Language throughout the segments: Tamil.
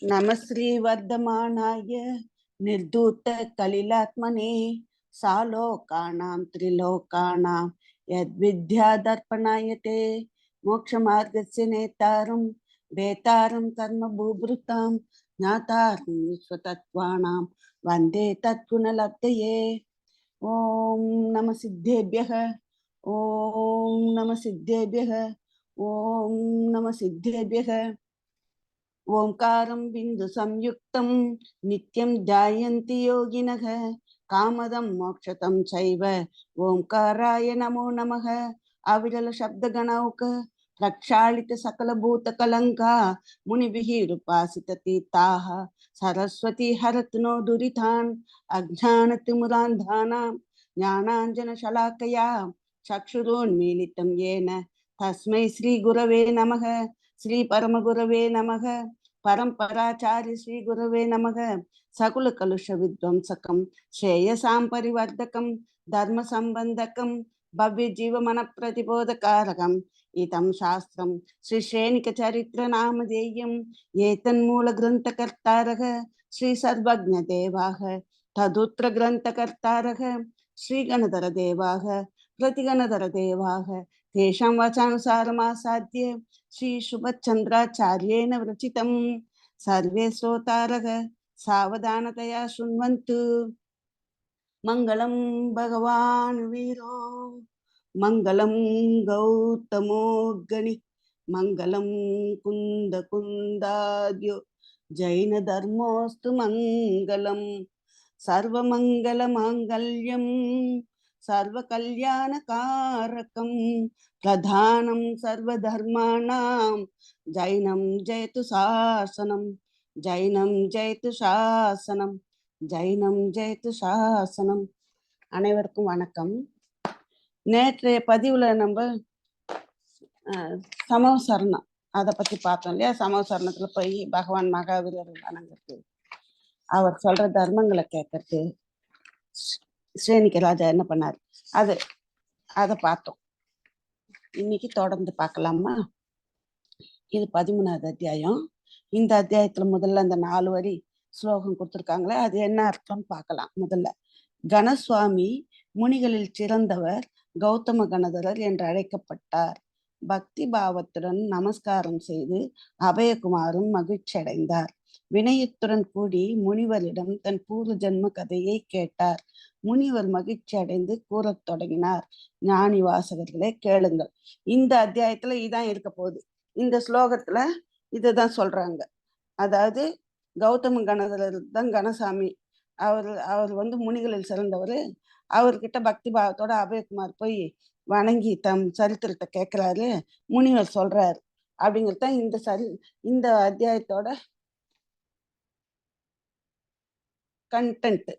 नमस्री वर्धमानाय निर्धूत कलिलात्मने सालोकानां त्रिलोकानां यद्विद्यादर्पणायते मोक्षमार्गस्य नेतारं वेतारं कर्मभूभृतां ज्ञातारं विश्वतत्त्वानां वन्दे तत्गुणलब्धये। ओम नमः सिद्धेभ्यः, ओम नमः सिद्धेभ्यः, ओम नमः सिद्धेभ्यः। ओंकारं बिंदु संयुक्तं नित्यं ध्यायन्ति योगिनः कामदं मोक्षतं चैव ओंकाराय नमो नमः। अविरल शब्द गणौक प्रक्षालित सकल भूत कलंका मुनिभिः उपासित तीर्थाः सरस्वती हरतु नो दुरितान् अज्ञानतिमिरान्धानां ज्ञानाञ्जन शलाकया चक्षुरोन्मीलितं येन तस्मै श्री गुरवे नमः। श्री परम गुरवे नमः। परंपराचार्य श्री गुरवे नमः। सकुल कलुष विध्वंसकं श्रेयसां परिवर्धकं धर्म संबंधकं भव्य जीव मन प्रतिबोधकारकं इदं शास्त्रं श्री श्रेणिक चरित्र नामधेयं एतन्मूल ग्रंथकर्तारः श्री सर्वज्ञ देवाः तदुत्र ग्रंथकर्तारः श्री गणधर देवाः प्रतिगणधर देवाः तेषां वचानुसारमासाद्य श्री शुभचंद्राचार्येण विरचितं सर्वे श्रोतारः सावधानतया शृण्वन्तु। मंगलं भगवान् वीरो मंगलं गौतमोऽग्नि मंगलं कुंद कुंदाद्यो जैन धर्मोस्तु मंगलं सर्वमंगल मांगल्यं सर्वकल्याणकारकं प्रधानं सर्वधर्माणां जैनं जयतु शासनं जैनं जयतु शासनं ஜைனம் ஜெயத்து சாசனம். அனைவருக்கும் வணக்கம். நேற்றைய பதிவுல நம்ம சமவசரணம் அதை பத்தி பார்த்தோம் இல்லையா. சமவசரணத்துல போய் பகவான் மகாவீரர் வணங்குறது, அவர் சொல்ற தர்மங்களை கேட்கறது, ஸ்ரேணிக ராஜா என்ன பண்ணாரு, அதை பார்த்தோம். இன்னைக்கு தொடர்ந்து பார்க்கலாமா? இது 13வது அத்தியாயம். இந்த அத்தியாயத்துல முதல்ல அந்த 4 வரி ஸ்லோகம் கொடுத்திருக்காங்களே, அது என்ன அர்த்தம் பார்க்கலாம். முதல்ல, கணசுவாமி முனிகளில் சிறந்தவர் கௌதம கணதரர் என்று அழைக்கப்பட்டார். பக்தி பாவத்துடன் நமஸ்காரம் செய்து அபயகுமாரும் மகிழ்ச்சி அடைந்தார். வினயத்துடன் கூடி முனிவரிடம் தன் பூர்வ ஜென்ம கதையை கேட்டார். முனிவர் மகிழ்ச்சி அடைந்து கூறத் தொடங்கினார், ஞானி வாசகர்களே கேளுங்கள். இந்த அத்தியாயத்துல இதான் இருக்க போகுது. இந்த ஸ்லோகத்துல இதுதான் சொல்றாங்க. அதாவது கௌதம கணதரர் தான் கணசாமி. அவர் முனிகளில் சிறந்தவர். அவர்கிட்ட பக்தி பாவத்தோட அபயகுமார் போய் வணங்கி தம் சரித்திரத்தை கேட்கிறாரு. முனிவர் சொல்றாரு அப்படிங்கிறது தான் இந்த அத்தியாயத்தோட கண்டென்ட்.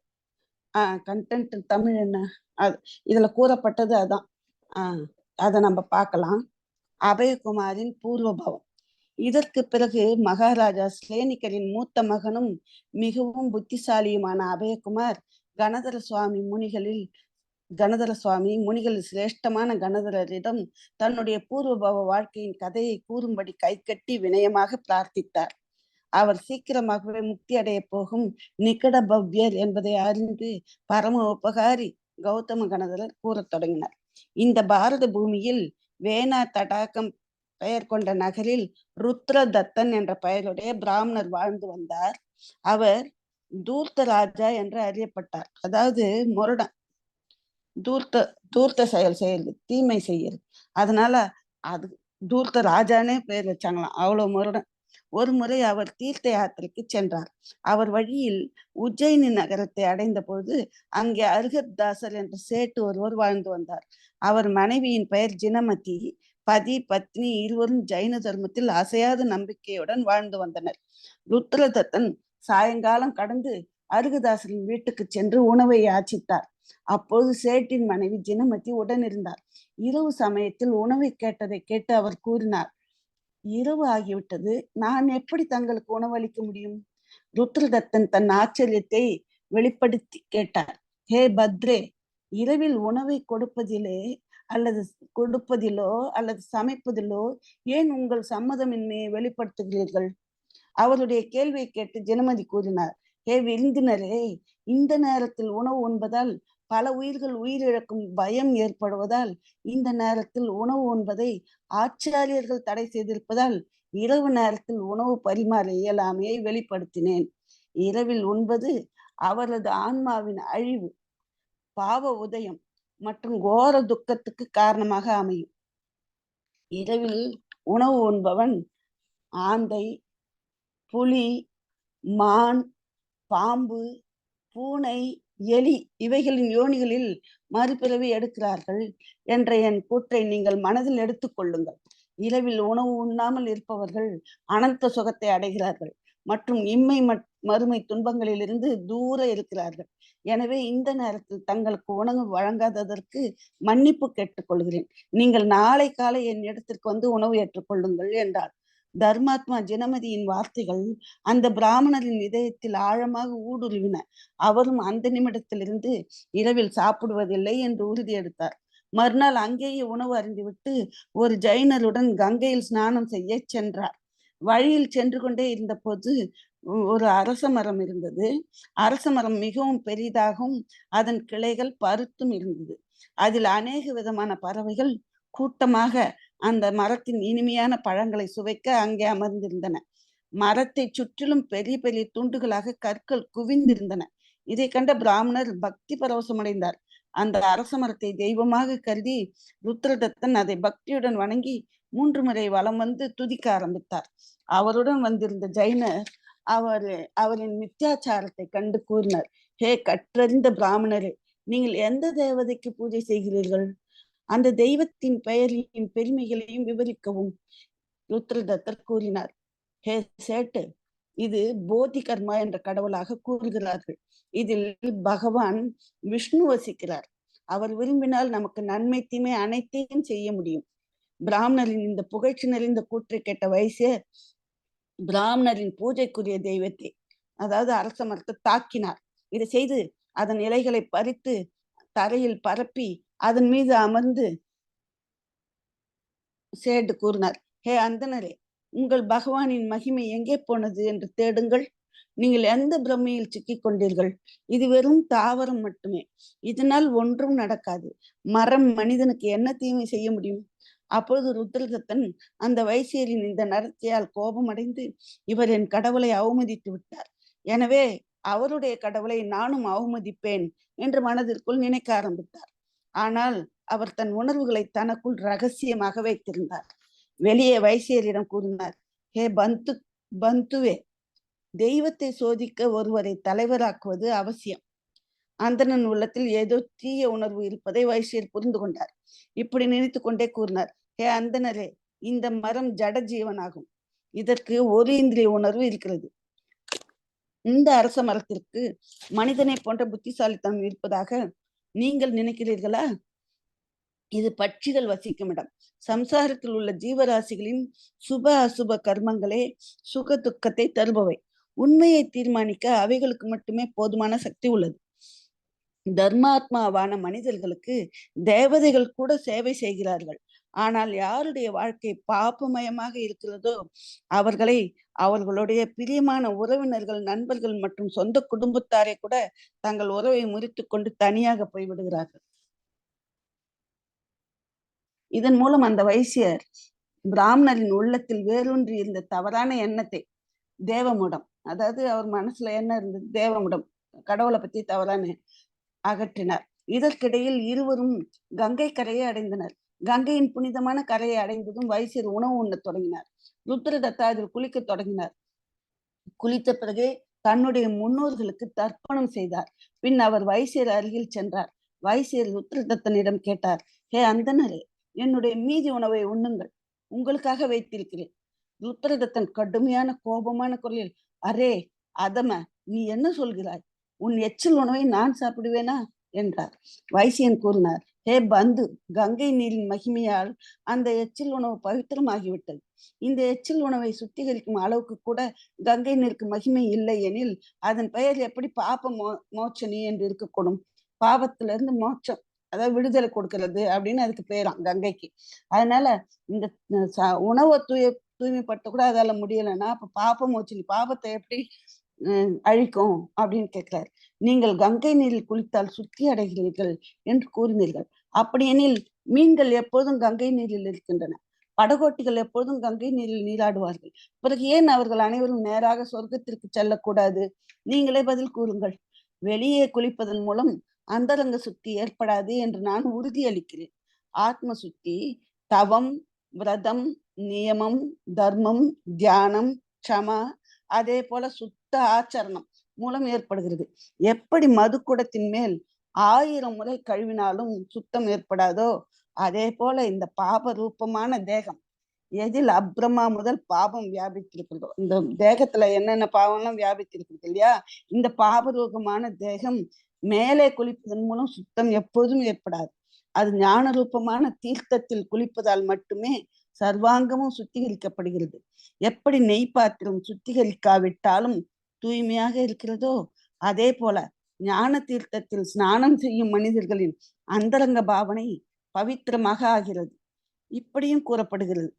கண்டென்ட் தமிழ் என்ன, அது இதுல கூறப்பட்டது அதான். அதை நம்ம பார்க்கலாம். அபயகுமாரின் பூர்வபவம். இதற்கு பிறகு மகாராஜா ஸ்லேனிகரின் மூத்த மகனும் மிகவும் புத்திசாலியுமான அபயகுமார் கணதர சுவாமி முனிகளில் சிரேஷ்டமான கணதரரிடம் தன்னுடைய பூர்வபவ வாழ்க்கையின் கதையை கூறும்படி கைகட்டி வினயமாக பிரார்த்தித்தார். அவர் சீக்கிரமாகவே முக்தி அடைய போகும் நிகட பவ்யர் என்பதை அறிந்து பரம உபகாரி கௌதம கணதரர் கூறத் தொடங்கினார். இந்த பாரத பூமியில் வேணா தடாகம் பெயர் கொண்ட நகரில் ருத்ரதத்தன் என்ற பெயருடைய பிராமணர் வாழ்ந்து வந்தார். அவர் தூர்த்த ராஜா என்று அறியப்பட்டார். அதாவது முரடன், தூர்த்த செயல் தீமை செய்யறது. அதனால அது தூர்த்த ராஜானே பெயர் வச்சாங்களாம், அவ்வளவு முரடன். ஒரு முறை அவர் தீர்த்த யாத்திரைக்கு சென்றார். அவர் வழியில் உஜ்ஜயினி நகரத்தை அடைந்த போது அங்கே அருகதாசர் என்ற சேட்டு ஒருவர் வாழ்ந்து வந்தார். அவர் மனைவியின் பெயர் ஜினமதி. பதி பத்னி இருவரும் ஜைன தர்மத்தில் அசையாத நம்பிக்கையுடன் வாழ்ந்து வந்தனர். ருத்ரதத்தன் சாயங்காலம் கடந்து அருகதாசரின் வீட்டுக்கு சென்று உணவை யாச்சித்தார். அப்போது சேட்டின் மனைவி ஜினமதி உடன் இருந்தார். இரவு சமயத்தில் உணவை கேட்டதை கேட்டு அவர் கூறினார், இரவு ஆகிவிட்டது, நான் எப்படி தங்களுக்கு உணவளிக்க முடியும்? ருத்ரதத்தன் தன் ஆச்சரியத்தை வெளிப்படுத்தி கேட்டார், ஹே பத்ரே, இரவில் உணவை கொடுப்பதிலே அல்லது கொடுப்பதிலோ அல்லது சமைப்பதிலோ ஏன் உங்கள் சம்மதமின்மையை வெளிப்படுத்துகிறீர்கள்? அவருடைய கேள்வியை கேட்டு ஜனமதி கூறினார், ஹே விருந்தினரே, இந்த நேரத்தில் உணவு உண்பதால் பல உயிர்கள் உயிரிழக்கும் பயம் ஏற்படுவதால் இந்த நேரத்தில் உணவு உண்பதை ஆச்சாரியர்கள் தடை செய்திருப்பதால் இரவு நேரத்தில் உணவு பரிமாற இயலாமையை வெளிப்படுத்தினேன். இரவில் உண்பது அவரது ஆன்மாவின் அழிவு, பாவ உதயம் மற்றும் கோர துக்கத்துக்கு காரணமாக அமையும். இரவில் உணவு உண்பவன் ஆந்தை, புலி, மான், பாம்பு, பூனை, எலி இவைகளின் யோனிகளில் மறுபிறவி எடுக்கிறார்கள் என்ற என் கூற்றை நீங்கள் மனதில் எடுத்துக் கொள்ளுங்கள். இரவில் உணவு உண்ணாமல் இருப்பவர்கள் அனந்த சுகத்தை அடைகிறார்கள் மற்றும் இம்மை மறுமை துன்பங்களிலிருந்து தூர இருக்கிறார்கள். எனவே இந்த நேரத்தில் தங்களுக்கு உணவு வழங்காததற்கு மன்னிப்பு கேட்டுக்கொள்கிறேன். நீங்கள் நாளை காலை என் இடத்திற்கு வந்து உணவு ஏற்றுக்கொள்ளுங்கள் என்றார். தர்மாத்மா ஜனமதியின் வார்த்தைகள் அந்த பிராமணரின் இதயத்தில் ஆழமாக ஊடுருவின. அவரும் அந்த நிமிடத்திலிருந்து இரவில் சாப்பிடுவதில்லை என்று உறுதி எடுத்தார். மறுநாள் அங்கேயே உணவு அருந்திவிட்டு ஒரு ஜைனருடன் கங்கையில் ஸ்நானம் செய்ய சென்றார். வழியில் சென்று கொண்டே இருந்த போது ஒரு அரச மரம் இருந்தது. அரச மரம் மிகவும் பெரிதாகவும் அதன் கிளைகள் பருத்தும் இருந்தது. அதில் அநேக விதமான பறவைகள் கூட்டமாக அந்த மரத்தின் இனிமையான பழங்களை சுவைக்க அங்கே அமர்ந்திருந்தன. மரத்தை சுற்றிலும் பெரிய பெரிய துண்டுகளாக கற்கள் குவிந்திருந்தன. இதை கண்ட பிராமணர் பக்தி பரவசமடைந்தார். அந்த அரச மரத்தை தெய்வமாக கருதி ருத்ரதத்தன் அதை பக்தியுடன் வணங்கி 3 முறை வலம் வந்து துதிக்க ஆரம்பித்தார். அவருடன் வந்திருந்த ஜைனர் அவரின் மித்யாச்சாரத்தை கண்டு கூறினார், ஹே கற்றறிந்த பிராமணரே, நீங்கள் எந்த தேவதைக்கு பூஜை செய்கிறீர்கள்? அந்த தெய்வத்தின் பெயரின் பெருமைகளையும் விவரிக்கவும். ருத்ரதத்தர் கூறினார், ஹே சேட்டு, இது போதி கர்மா என்ற கடவுளாக கூறுகிறார்கள். இதில் பகவான் விஷ்ணு வசிக்கிறார். அவர் விரும்பினால் நமக்கு நன்மை தீமை அனைத்தையும் செய்ய முடியும். பிராமணரின் இந்த புகழ்ச்சி நிறைந்த கூற்றை கேட்ட வைசியர் பிராமணரின் பூஜைக்குரிய தெய்வத்தை, அதாவது அரச மரத்தை தாக்கினார். இதை செய்து அதன் இலைகளை பறித்து தரையில் பரப்பி அதன் மீது அமர்ந்து சேட்டு கூறினார், ஹே அந்தனரே, உங்கள் பகவானின் மகிமை எங்கே போனது என்று தேடுங்கள். நீங்கள் எந்த பிரமையில் சிக்கிக் கொண்டீர்கள்? இது வெறும் தாவரம் மட்டுமே. இதனால் ஒன்றும் நடக்காது. மரம் மனிதனுக்கு என்ன தீமை செய்ய முடியும்? அப்பொழுது ருத்ரதத்தன் அந்த வைசியரின் இந்த நடத்தையால் கோபமடைந்து, இவர் என் கடவுளை அவமதித்து விட்டார், எனவே அவருடைய கடவுளை நானும் அவமதிப்பேன் என்று மனதிற்குள் நினைக்க ஆரம்பித்தார். ஆனால் அவர் தன் உணர்வுகளை தனக்குள் ரகசியமாக வைத்திருந்தார். வெளியே வைசியரிடம் கூறினார், ஹே பந்துவே, தெய்வத்தை சோதிக்க ஒருவரை தலைவராக்குவது அவசியம். அந்தணன் உள்ளத்தில் ஏதோ தீய உணர்வு இருப்பதை வைசியர் புரிந்து கொண்டார். இப்படி நினைத்து கொண்டே கூறினார், ஹே அந்தனரே, இந்த மரம் ஜட ஜீவனாகும். இதற்கு ஒரு இந்திரிய உணர்வு இருக்கிறது. இந்த அரச மரத்திற்கு மனிதனை போன்ற புத்திசாலித்தனம் இருப்பதாக நீங்கள் நினைக்கிறீர்களா? இது பட்சிகள் வசிக்கும் இடம். சம்சாரத்தில் உள்ள ஜீவராசிகளின் சுப அசுப கர்மங்களே சுக துக்கத்தை தருபவை. உண்மையை தீர்மானிக்க அவைகளுக்கு மட்டுமே போதுமான சக்தி உள்ளது. தர்மாத்மாவான மனிதர்களுக்கு தேவதைகள் கூட சேவை செய்கிறார்கள். ஆனால் யாருடைய வாழ்க்கை பாப்பமயமாக இருக்கிறதோ அவர்களை அவர்களுடைய பிரியமான உறவினர்கள், நண்பர்கள் மற்றும் சொந்த குடும்பத்தாரை கூட தங்கள் உறவை முறித்து கொண்டு தனியாக போய்விடுகிறார்கள். இதன் மூலம் அந்த வைசியர் பிராமணரின் உள்ளத்தில் வேரூன்றி இருந்த தவறான எண்ணத்தை, தேவமுடம், அதாவது அவர் மனசுல என்ன இருந்தது, தேவமுடம், கடவுளை பத்தி தவறான அகற்றினார். இதற்கிடையில் இருவரும் கங்கை கரையை அடைந்தனர். கங்கையின் புனிதமான கரையை அடைந்ததும் வைசியர் உணவு உண்ணத் தொடங்கினார். ருத்ரதத்தா அதில் குளிக்க தொடங்கினார். குளித்த பிறகு தன்னுடைய முன்னோர்களுக்கு தர்ப்பணம் செய்தார். பின் அவர் வைசியர் அருகில் சென்றார். வைசியர் ருத்ரதத்தனிடம் கேட்டார், ஹே அந்தனரே, என்னுடைய மீதி உணவை உண்ணுங்கள், உங்களுக்காக வைத்திருக்கிறேன். ருத்ரதத்தன் கடுமையான கோபமான குரலில், அரே அதம, நீ என்ன சொல்கிறாய்? உன் எச்சில் உணவை நான் சாப்பிடுவேனா என்றார். வைசியன் கூறினார், ஹே பந்து, கங்கை நீரின் மகிமையால் அந்த எச்சில் உணவு பவித்திரமாகிவிட்டது. இந்த எச்சில் உணவை சுத்திகரிக்கும் அளவுக்கு கூட கங்கை நீருக்கு மகிமை இல்லை எனில் அதன் பெயர் எப்படி பாப மோட்சணி என்று இருக்கக்கூடும்? பாவத்திலிருந்து மோட்சம் அதாவது விடுதலை கொடுக்கிறது அப்படின்னு அதுக்கு பேராம் கங்கைக்கு. அதனால இந்த உணவை தூய்மைப்படுத்த கூட அதால முடியலைன்னா அப்ப பாப்பம் மோச்சினி பாபத்தை எப்படி அழிக்கும் அப்படின்னு கேட்கிறார். நீங்கள் கங்கை நீரில் குளித்தால் சுத்தி அடைகிறீர்கள் என்று கூறினீர்கள். அப்படியெனில் மீன்கள் எப்போதும் கங்கை நீரில் இருக்கின்றன, படகோட்டிகள் எப்போதும் கங்கை நீரில் நீராடுவார்கள். பிறகு ஏன் அவர்கள் அனைவரும் நேராக சொர்க்கத்திற்கு செல்லக்கூடாது? நீங்களே பதில் கூறுங்கள். வெளியே குளிப்பதன் மூலம் அந்தரங்க சுத்தி ஏற்படாது என்று நான் உறுதியளிக்கிறேன். ஆத்ம சுத்தி தவம், விரதம், நியமம், தர்மம், தியானம், க்ஷமா, அதே போல சுத்த ஆச்சரணம் மூலம் ஏற்படுகிறது. எப்படி மதுக்குடத்தின் மேல் 1000 முறை கழுவினாலும் சுத்தம் ஏற்படாதோ அதே போல இந்த பாப ரூபமான தேகம் எதில் அப்ரமா முதல் பாபம் வியாபித்திருக்கிறதோ, இந்த தேகத்துல என்னென்ன பாவம்லாம் வியாபித்திருக்கிறது இல்லையா, இந்த பாபரூபமான தேகம் மேலே குளிப்பதன் மூலம் சுத்தம் எப்போதும் ஏற்படாது. அது ஞான ரூபமான தீர்த்தத்தில் குளிப்பதால் மட்டுமே சர்வாங்கமும் சுத்திகரிக்கப்படுகிறது. எப்படி நெய் பாத்திரம் சுத்திகரிக்காவிட்டாலும் தூய்மையாக இருக்கிறதோ அதே போல ஞான தீர்த்தத்தில் ஸ்நானம் செய்யும் மனிதர்களின் அந்தரங்க பாவனை பவித்திரமாக ஆகிறது. இப்படியும் கூறப்படுகிறது.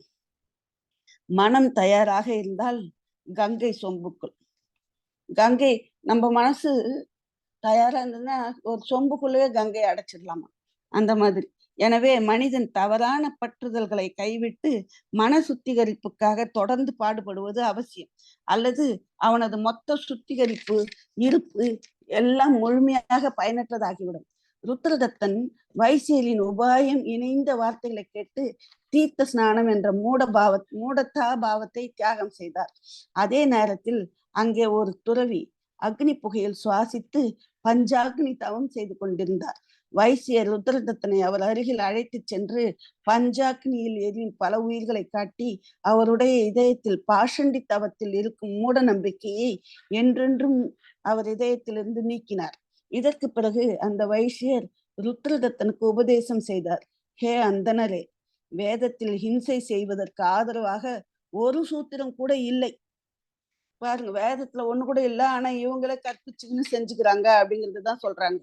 மனம் தயாராக இருந்தால் கங்கை சொம்புக்குள், கங்கை நம்ம மனசு தயாரா இருந்ததுன்னா ஒரு சொம்புக்குள்ளவே கங்கையை அடைச்சிடலாமா, அந்த மாதிரி. எனவே மனிதன் தவறான பற்றுதல்களை கைவிட்டு மன சுத்திகரிப்புக்காக தொடர்ந்து பாடுபடுவது அவசியம். அல்லது அவனது மொத்த சுத்திகரிப்பு இருப்பு எல்லாம் முழுமையாக பயனற்றதாகிவிடும். ருத்ரதத்தன் வைசியலின் உபாயம் இணைந்த வார்த்தைகளை கேட்டு தீர்த்த ஸ்நானம் என்ற மூடத்தா பாவத்தை தியாகம் செய்தார். அதே நேரத்தில் அங்கே ஒரு துறவி அக்னி புகையில் சுவாசித்து பஞ்சாக்னி தவம் செய்து கொண்டிருந்தார். வைசியர் ருத்ரதத்தனை அவர் அருகில் அழைத்து சென்று பஞ்சாக்னியில் எரியும் பல உயிர்களை காட்டி அவருடைய இதயத்தில் பாஷண்டி தவத்தில் இருக்கும் மூட நம்பிக்கையை என்றென்றும் அவர் இதயத்திலிருந்து நீக்கினார். இதற்கு பிறகு அந்த வைசியர் ருத்ரதத்தனுக்கு உபதேசம் செய்தார். ஹே அந்தனரே, வேதத்தில் ஹிம்சை செய்வதற்கு ஆதரவாக ஒரு சூத்திரம் கூட இல்லை. பாருங்க, வேதத்துல ஒண்ணு கூட இல்லை, ஆனா இவங்களே கற்பிச்சுன்னு செஞ்சுக்கிறாங்க அப்படிங்கிறதுதான் சொல்றாங்க.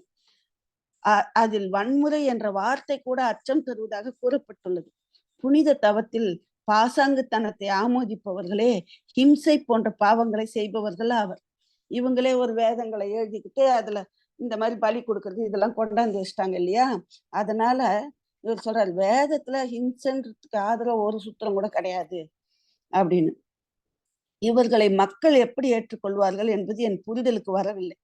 அதில் வன்முறை என்ற வார்த்தை கூட அச்சம் தருவதாக கூறப்பட்டுள்ளது. புனித தவத்தில் பாசாங்குத்தனத்தை ஆமோதிப்பவர்களே ஹிம்சை போன்ற பாவங்களை செய்பவர்கள் ஆவர். இவங்களே ஒரு வேதங்களை எழுதிக்கிட்டு அதுல இந்த மாதிரி பலி கொடுக்கறது இதெல்லாம் கொண்டாந்து வச்சிட்டாங்க இல்லையா. அதனால இவர் சொல்றாரு, வேதத்துல ஹிம்சன்றதுக்கு ஆதரவு ஒரு சூத்திரம் கூட கிடையாது அப்படின்னு. இவர்களை மக்கள் எப்படி ஏற்றுக்கொள்வார்கள் என்பது என் புரிதலுக்கு வரவில்லை.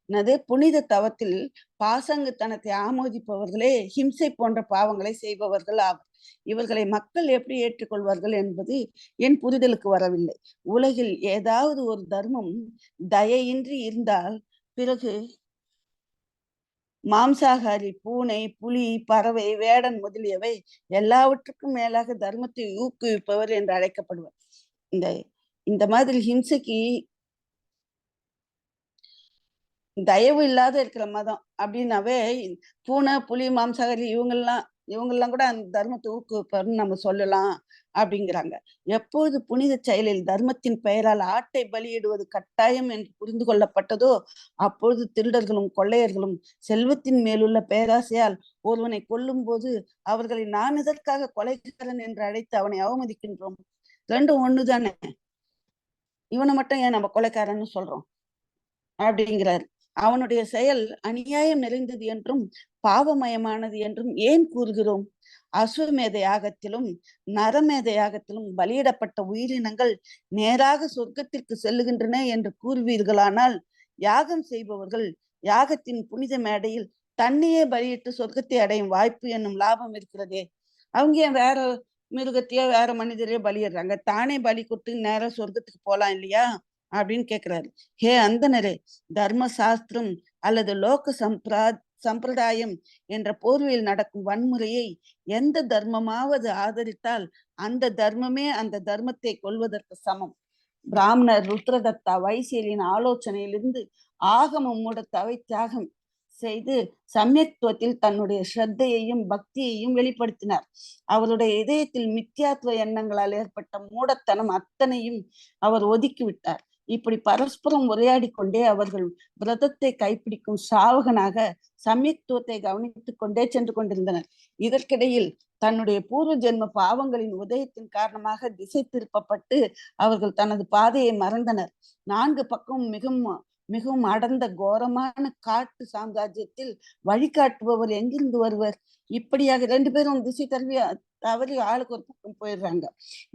என்னது, புனித தவத்தில் பாசங்குத்தனத்தை ஆமோதிப்பவர்களே ஹிம்சை போன்ற பாவங்களை செய்பவர்கள் ஆவர். இவர்களை மக்கள் எப்படி ஏற்றுக்கொள்வார்கள் என்பது என் புரிதலுக்கு வரவில்லை. உலகில் ஏதாவது ஒரு தர்மம் தயையின்றி இருந்தால் பிறகு மாம்சாகாரி பூனை, புலி, பறவை, வேடன் முதலியவை எல்லாவற்றுக்கும் மேலாக தர்மத்தை ஊக்குவிப்பவர் என்று அழைக்கப்படுவார். இந்த இந்த மாதிரி ஹிம்சைக்கு தயவு இல்லாத இருக்கிற மதம் அப்படின்னாவே பூனை, புலி, மாம்சாகாரி இவங்கெல்லாம் கூட அந்த தர்மத்தை ஊக்குவிப்பார்னு நம்ம சொல்லலாம் அப்படிங்கிறாங்க. எப்போது புனித செயலில் தர்மத்தின் பெயரால் ஆட்டை பலியிடுவது கட்டாயம் என்று புரிந்து கொள்ளப்பட்டதோ அப்பொழுது திருடர்களும் கொள்ளையர்களும் செல்வத்தின் மேலுள்ள பேராசையால் ஒருவனை கொல்லும் போது அவர்களை நாம் எதற்காக கொலைகாரன் என்று அழைத்து அவனை அவமதிக்கின்றோம்? ரெண்டும் ஒண்ணுதானே. இவனை மட்டும் ஏன் நம்ம கொலைக்காரன்னு சொல்றோம் அப்படிங்கிறார். அவனுடைய செயல் அநியாயம் நிறைந்தது என்றும் பாவமயமானது என்றும் ஏன் கூறுகிறோம்? அசுவமேத யாகத்திலும் நரமேத யாகத்திலும் பலியிடப்பட்ட உயிரினங்கள் நேராக சொர்க்கத்திற்கு செல்லுகின்றன என்று கூறுவீர்களானால் யாகம் செய்பவர்கள் யாகத்தின் புனித மேடையில் தன்னையே பலியிட்டு சொர்க்கத்தை அடையும் வாய்ப்பு என்னும் லாபம் இருக்கிறதே. அவங்க ஏன் வேற மிருகத்தையோ வேற மனிதரையோ பலியிடுறாங்க? தானே பலி கொடுத்து நேர சொர்க்கத்துக்கு போலாம் இல்லையா அப்படின்னு கேட்கிறாரு. ஹே அந்தனரே, தர்ம சாஸ்திரம் அல்லது லோக சம்பிரதாயம் என்ற போர்வையில் நடக்கும் வன்முறையை எந்த தர்மமாவது ஆதரித்தால் அந்த தர்மமே அந்த தர்மத்தை கொள்வதற்கு சமம். பிராமணர் ருத்ரதத்தா வைசியலின் ஆலோசனையிலிருந்து ஆகம மூடத்தாவை தியாகம் செய்து சமயத்துவத்தில் தன்னுடைய ஸ்ரத்தையையும் பக்தியையும் வெளிப்படுத்தினார். அவருடைய இதயத்தில் மித்யாத்துவ எண்ணங்களால் ஏற்பட்ட மூடத்தனம் அத்தனையும் அவர் ஒதுக்கிவிட்டார். இப்படி பரஸ்பரம் உரையாடி கொண்டே அவர்கள் விரதத்தை கைப்பிடிக்கும் சாவகனாக சமயத்துவத்தை கவனித்துக் கொண்டே சென்று கொண்டிருந்தனர். இதற்கிடையில் தன்னுடைய பூர்வ ஜென்ம பாவங்களின் உதயத்தின் காரணமாக திசை திருப்பப்பட்டு அவர்கள் தனது பாதையை மறந்தனர். 4 பக்கம் மிகவும் அடர்ந்த கோரமான காட்டு சாம்ராஜ்யத்தில் வழிகாட்டுபவர் எங்கிருந்து வருவர்? இப்படியாக 2 பேரும் திசை தவறி ஆளுக்கு ஒரு பக்கம் போயிடுறாங்க.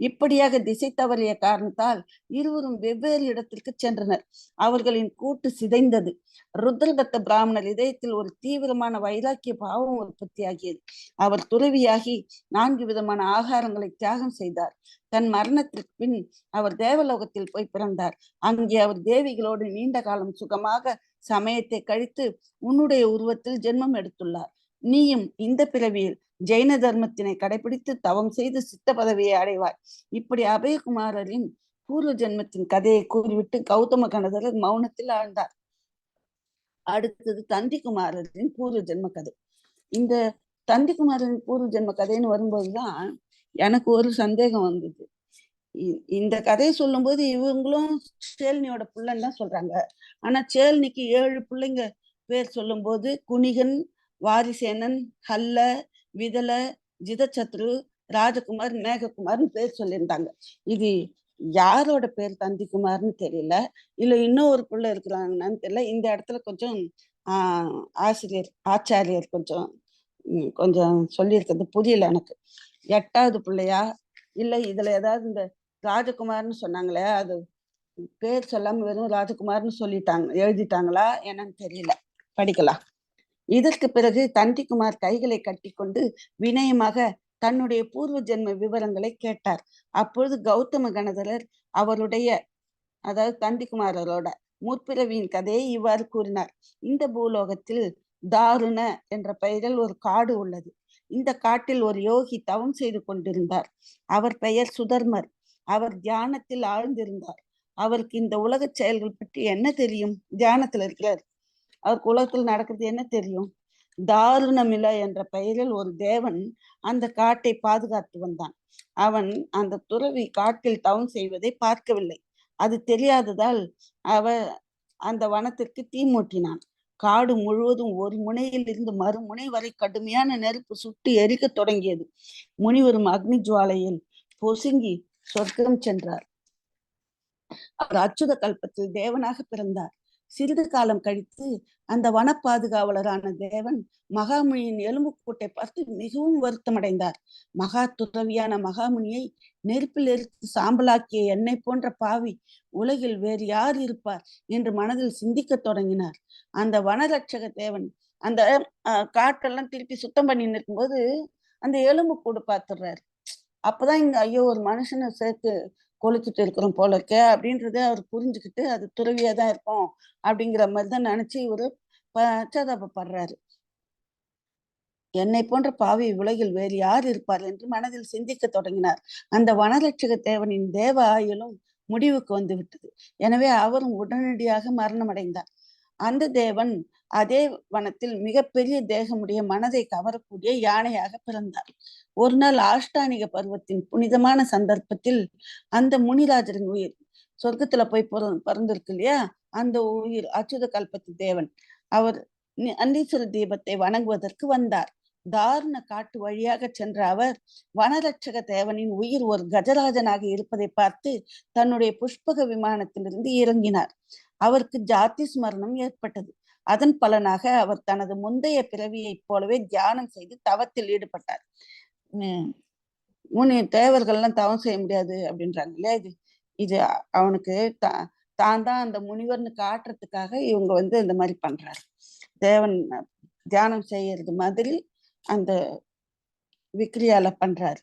இப்படியாக திசை தவறிய காரணத்தால் இருவரும் வெவ்வேறு இடத்திற்கு சென்றனர். அவர்களின் கூட்டு சிதைந்தது. ருத்ரதத்த பிராமணர் இதயத்தில் ஒரு தீவிரமான வைராக்கிய பாவம் உற்பத்தியாகியது. அவர் துறவியாகி 4 விதமான ஆகாரங்களை தியாகம் செய்தார். தன் மரணத்திற்கு பின் அவர் தேவலோகத்தில் போய் பிறந்தார். அங்கே அவர் தேவிகளோடு நீண்ட காலம் சுகமாக சமயத்தை கழித்து உன்னுடைய உருவத்தில் ஜென்மம் எடுத்துள்ளார். நீயும் இந்த பிறவியில் ஜெயின தர்மத்தினை கடைபிடித்து தவம் செய்து சித்த பதவியை அடைவார். இப்படி அபயகுமாரரின் பூர்வ ஜென்மத்தின் கதையை கூறிவிட்டு கௌதம கணதரர் மௌனத்தில் ஆழ்ந்தார். அடுத்தது தந்திகுமாரரின் பூர்வ ஜென்ம கதை. இந்த தந்திகுமாரரின் பூர்வ ஜென்ம கதைன்னு வரும்போதுதான் எனக்கு ஒரு சந்தேகம் வந்தது. இந்த கதையை சொல்லும் போது இவங்களும் சேல்னியோட பிள்ளைன்னு தான் சொல்றாங்க. ஆனா சேல்னிக்கு 7 பிள்ளைங்க பேர் சொல்லும் போது குணிகன், வாரிசேனன், ஹல்ல, விதல, ஜிதசத்ரு, ராஜகுமார், மேககுமார்னு பேர் சொல்லியிருந்தாங்க. இது யாரோட பேர் தந்திகுமார்னு தெரியல, இல்ல இன்னும் ஒரு பிள்ளை இருக்கிறாங்கன்னு தெரியல. இந்த இடத்துல கொஞ்சம் ஆச்சாரியர் கொஞ்சம் சொல்லியிருக்கிறது புரியல எனக்கு. 8வது பிள்ளையா இல்ல இதுல ஏதாவது இந்த ராஜகுமார்னு சொன்னாங்களே அது பேர் சொல்லாம வெறும் ராஜகுமார்னு எழுதிட்டாங்களா என்னன்னு தெரியல, படிக்கலாம். இதற்கு பிறகு தந்திகுமார் கைகளை கட்டி கொண்டு வினயமாக தன்னுடைய பூர்வ ஜென்ம விவரங்களை கேட்டார். அப்பொழுது கௌதம கணதரர் அவருடைய, அதாவது தந்திகுமாரரோட முற்பிறவியின் கதையை இவ்வாறு கூறினார். இந்த பூலோகத்தில் தாருண என்ற பெயரில் ஒரு காடு உள்ளது. இந்த காட்டில் ஒரு யோகி தவம் செய்து கொண்டிருந்தார். அவர் பெயர் சுதர்மர். அவர் தியானத்தில் ஆழ்ந்திருந்தார். அவருக்கு இந்த உலக செயல்கள் பற்றி என்ன தெரியும்? தியானத்துல இருக்கிறார். அவருக்கு உலகத்தில் நடக்கிறது என்ன தெரியும்? தாருணமில என்ற பெயரில் ஒரு தேவன் அந்த காட்டை பாதுகாத்து வந்தான். அவன் அந்த துறவி காட்டில் தவம் செய்வதை பார்க்கவில்லை. அது தெரியாததால் அந்த வனத்திற்கு தீ மூட்டினான். காடு முழுவதும் ஒரு முனையில் இருந்து மறுமுனை வரை கடுமையான நெருப்பு சுட்டு எரிக்க தொடங்கியது. முனிவரும் அக்னி ஜுவாலையில் பொசுங்கி சொர்க்கம் சென்றார். அவர் அச்சுத கல்பத்தில் தேவனாக பிறந்தார். சிறிது காலம் கழித்து அந்த வன பாதுகாவலரான தேவன் மகாமுனியின் எலும்பு கூட்டை பார்த்து மிகவும் வருத்தமடைந்தார். மகா துறவியான மகாமுனியை நெருப்பில் எரித்து சாம்பலாக்கிய என்னை போன்ற பாவி உலகில் வேறு யார் இருப்பார் என்று மனதில் சிந்திக்க தொடங்கினார். அந்த வனரட்சக தேவன் அந்த காட்டெல்லாம் திருப்பி சுத்தம் பண்ணி இருக்கும்போது அந்த எலும்பு கூடு பார்த்துடுறாரு. அப்பதான் இங்க ஐயோ ஒரு மனுஷனை சேர்த்து கொளுத்துட்டு இருக்கிறோம் போல இருக்க அப்படின்றத அவர் புரிஞ்சுக்கிட்டு அது துறவியாதான் இருக்கும் அப்படிங்கிற மாதிரிதான் நினைச்சு இவரு பச்சாதாபப்படுறாரு. என்னை போன்ற பாவி உலகில் வேறு யார் இருப்பார் என்று மனதில் சிந்திக்க தொடங்கினார். அந்த வனரட்சக தேவனின் தேவ ஆயுளும் முடிவுக்கு வந்து விட்டது. எனவே அவரும் உடனடியாக மரணம் அடைந்தார். அந்த தேவன் அதே வனத்தில் மிகப்பெரிய தேகமுடைய மனதை கவரக்கூடிய யானையாக பிறந்தார். ஒரு நாள் ஆஷ்டானிக பருவத்தின் புனிதமான சந்தர்ப்பத்தில் அந்த முனிராஜரின் உயிர் சொர்க்கத்துல போய் பிறந்திருக்கு இல்லையா, அந்த உயிர் அச்சுத கல்பத்து தேவன் அவர் அன்னீஸ்வர தீபத்தை வணங்குவதற்கு வந்தார். தாருண காட்டு வழியாக சென்ற அவர் வனரட்சக தேவனின் உயிர் ஒரு கஜராஜனாக இருப்பதை பார்த்து தன்னுடைய புஷ்பக விமானத்திலிருந்து இறங்கினார். அவருக்கு ஜாதி ஸ்மரணம் ஏற்பட்டது. அதன் பலனாக அவர் தனது முந்தைய பிறவியைப் போலவே தியானம் செய்து தவத்தில் ஈடுபட்டார். தேவர்கள்லாம் தவம் செய்ய முடியாது அப்படின்றாங்க இல்லையா, இது அவனுக்கு தான் தான் அந்த முனிவர்னு காட்டுறதுக்காக இவங்க இந்த மாதிரி பண்றாரு. தேவன் தியானம் செய்யறது மாதிரி அந்த விக்ரியால பண்றாரு.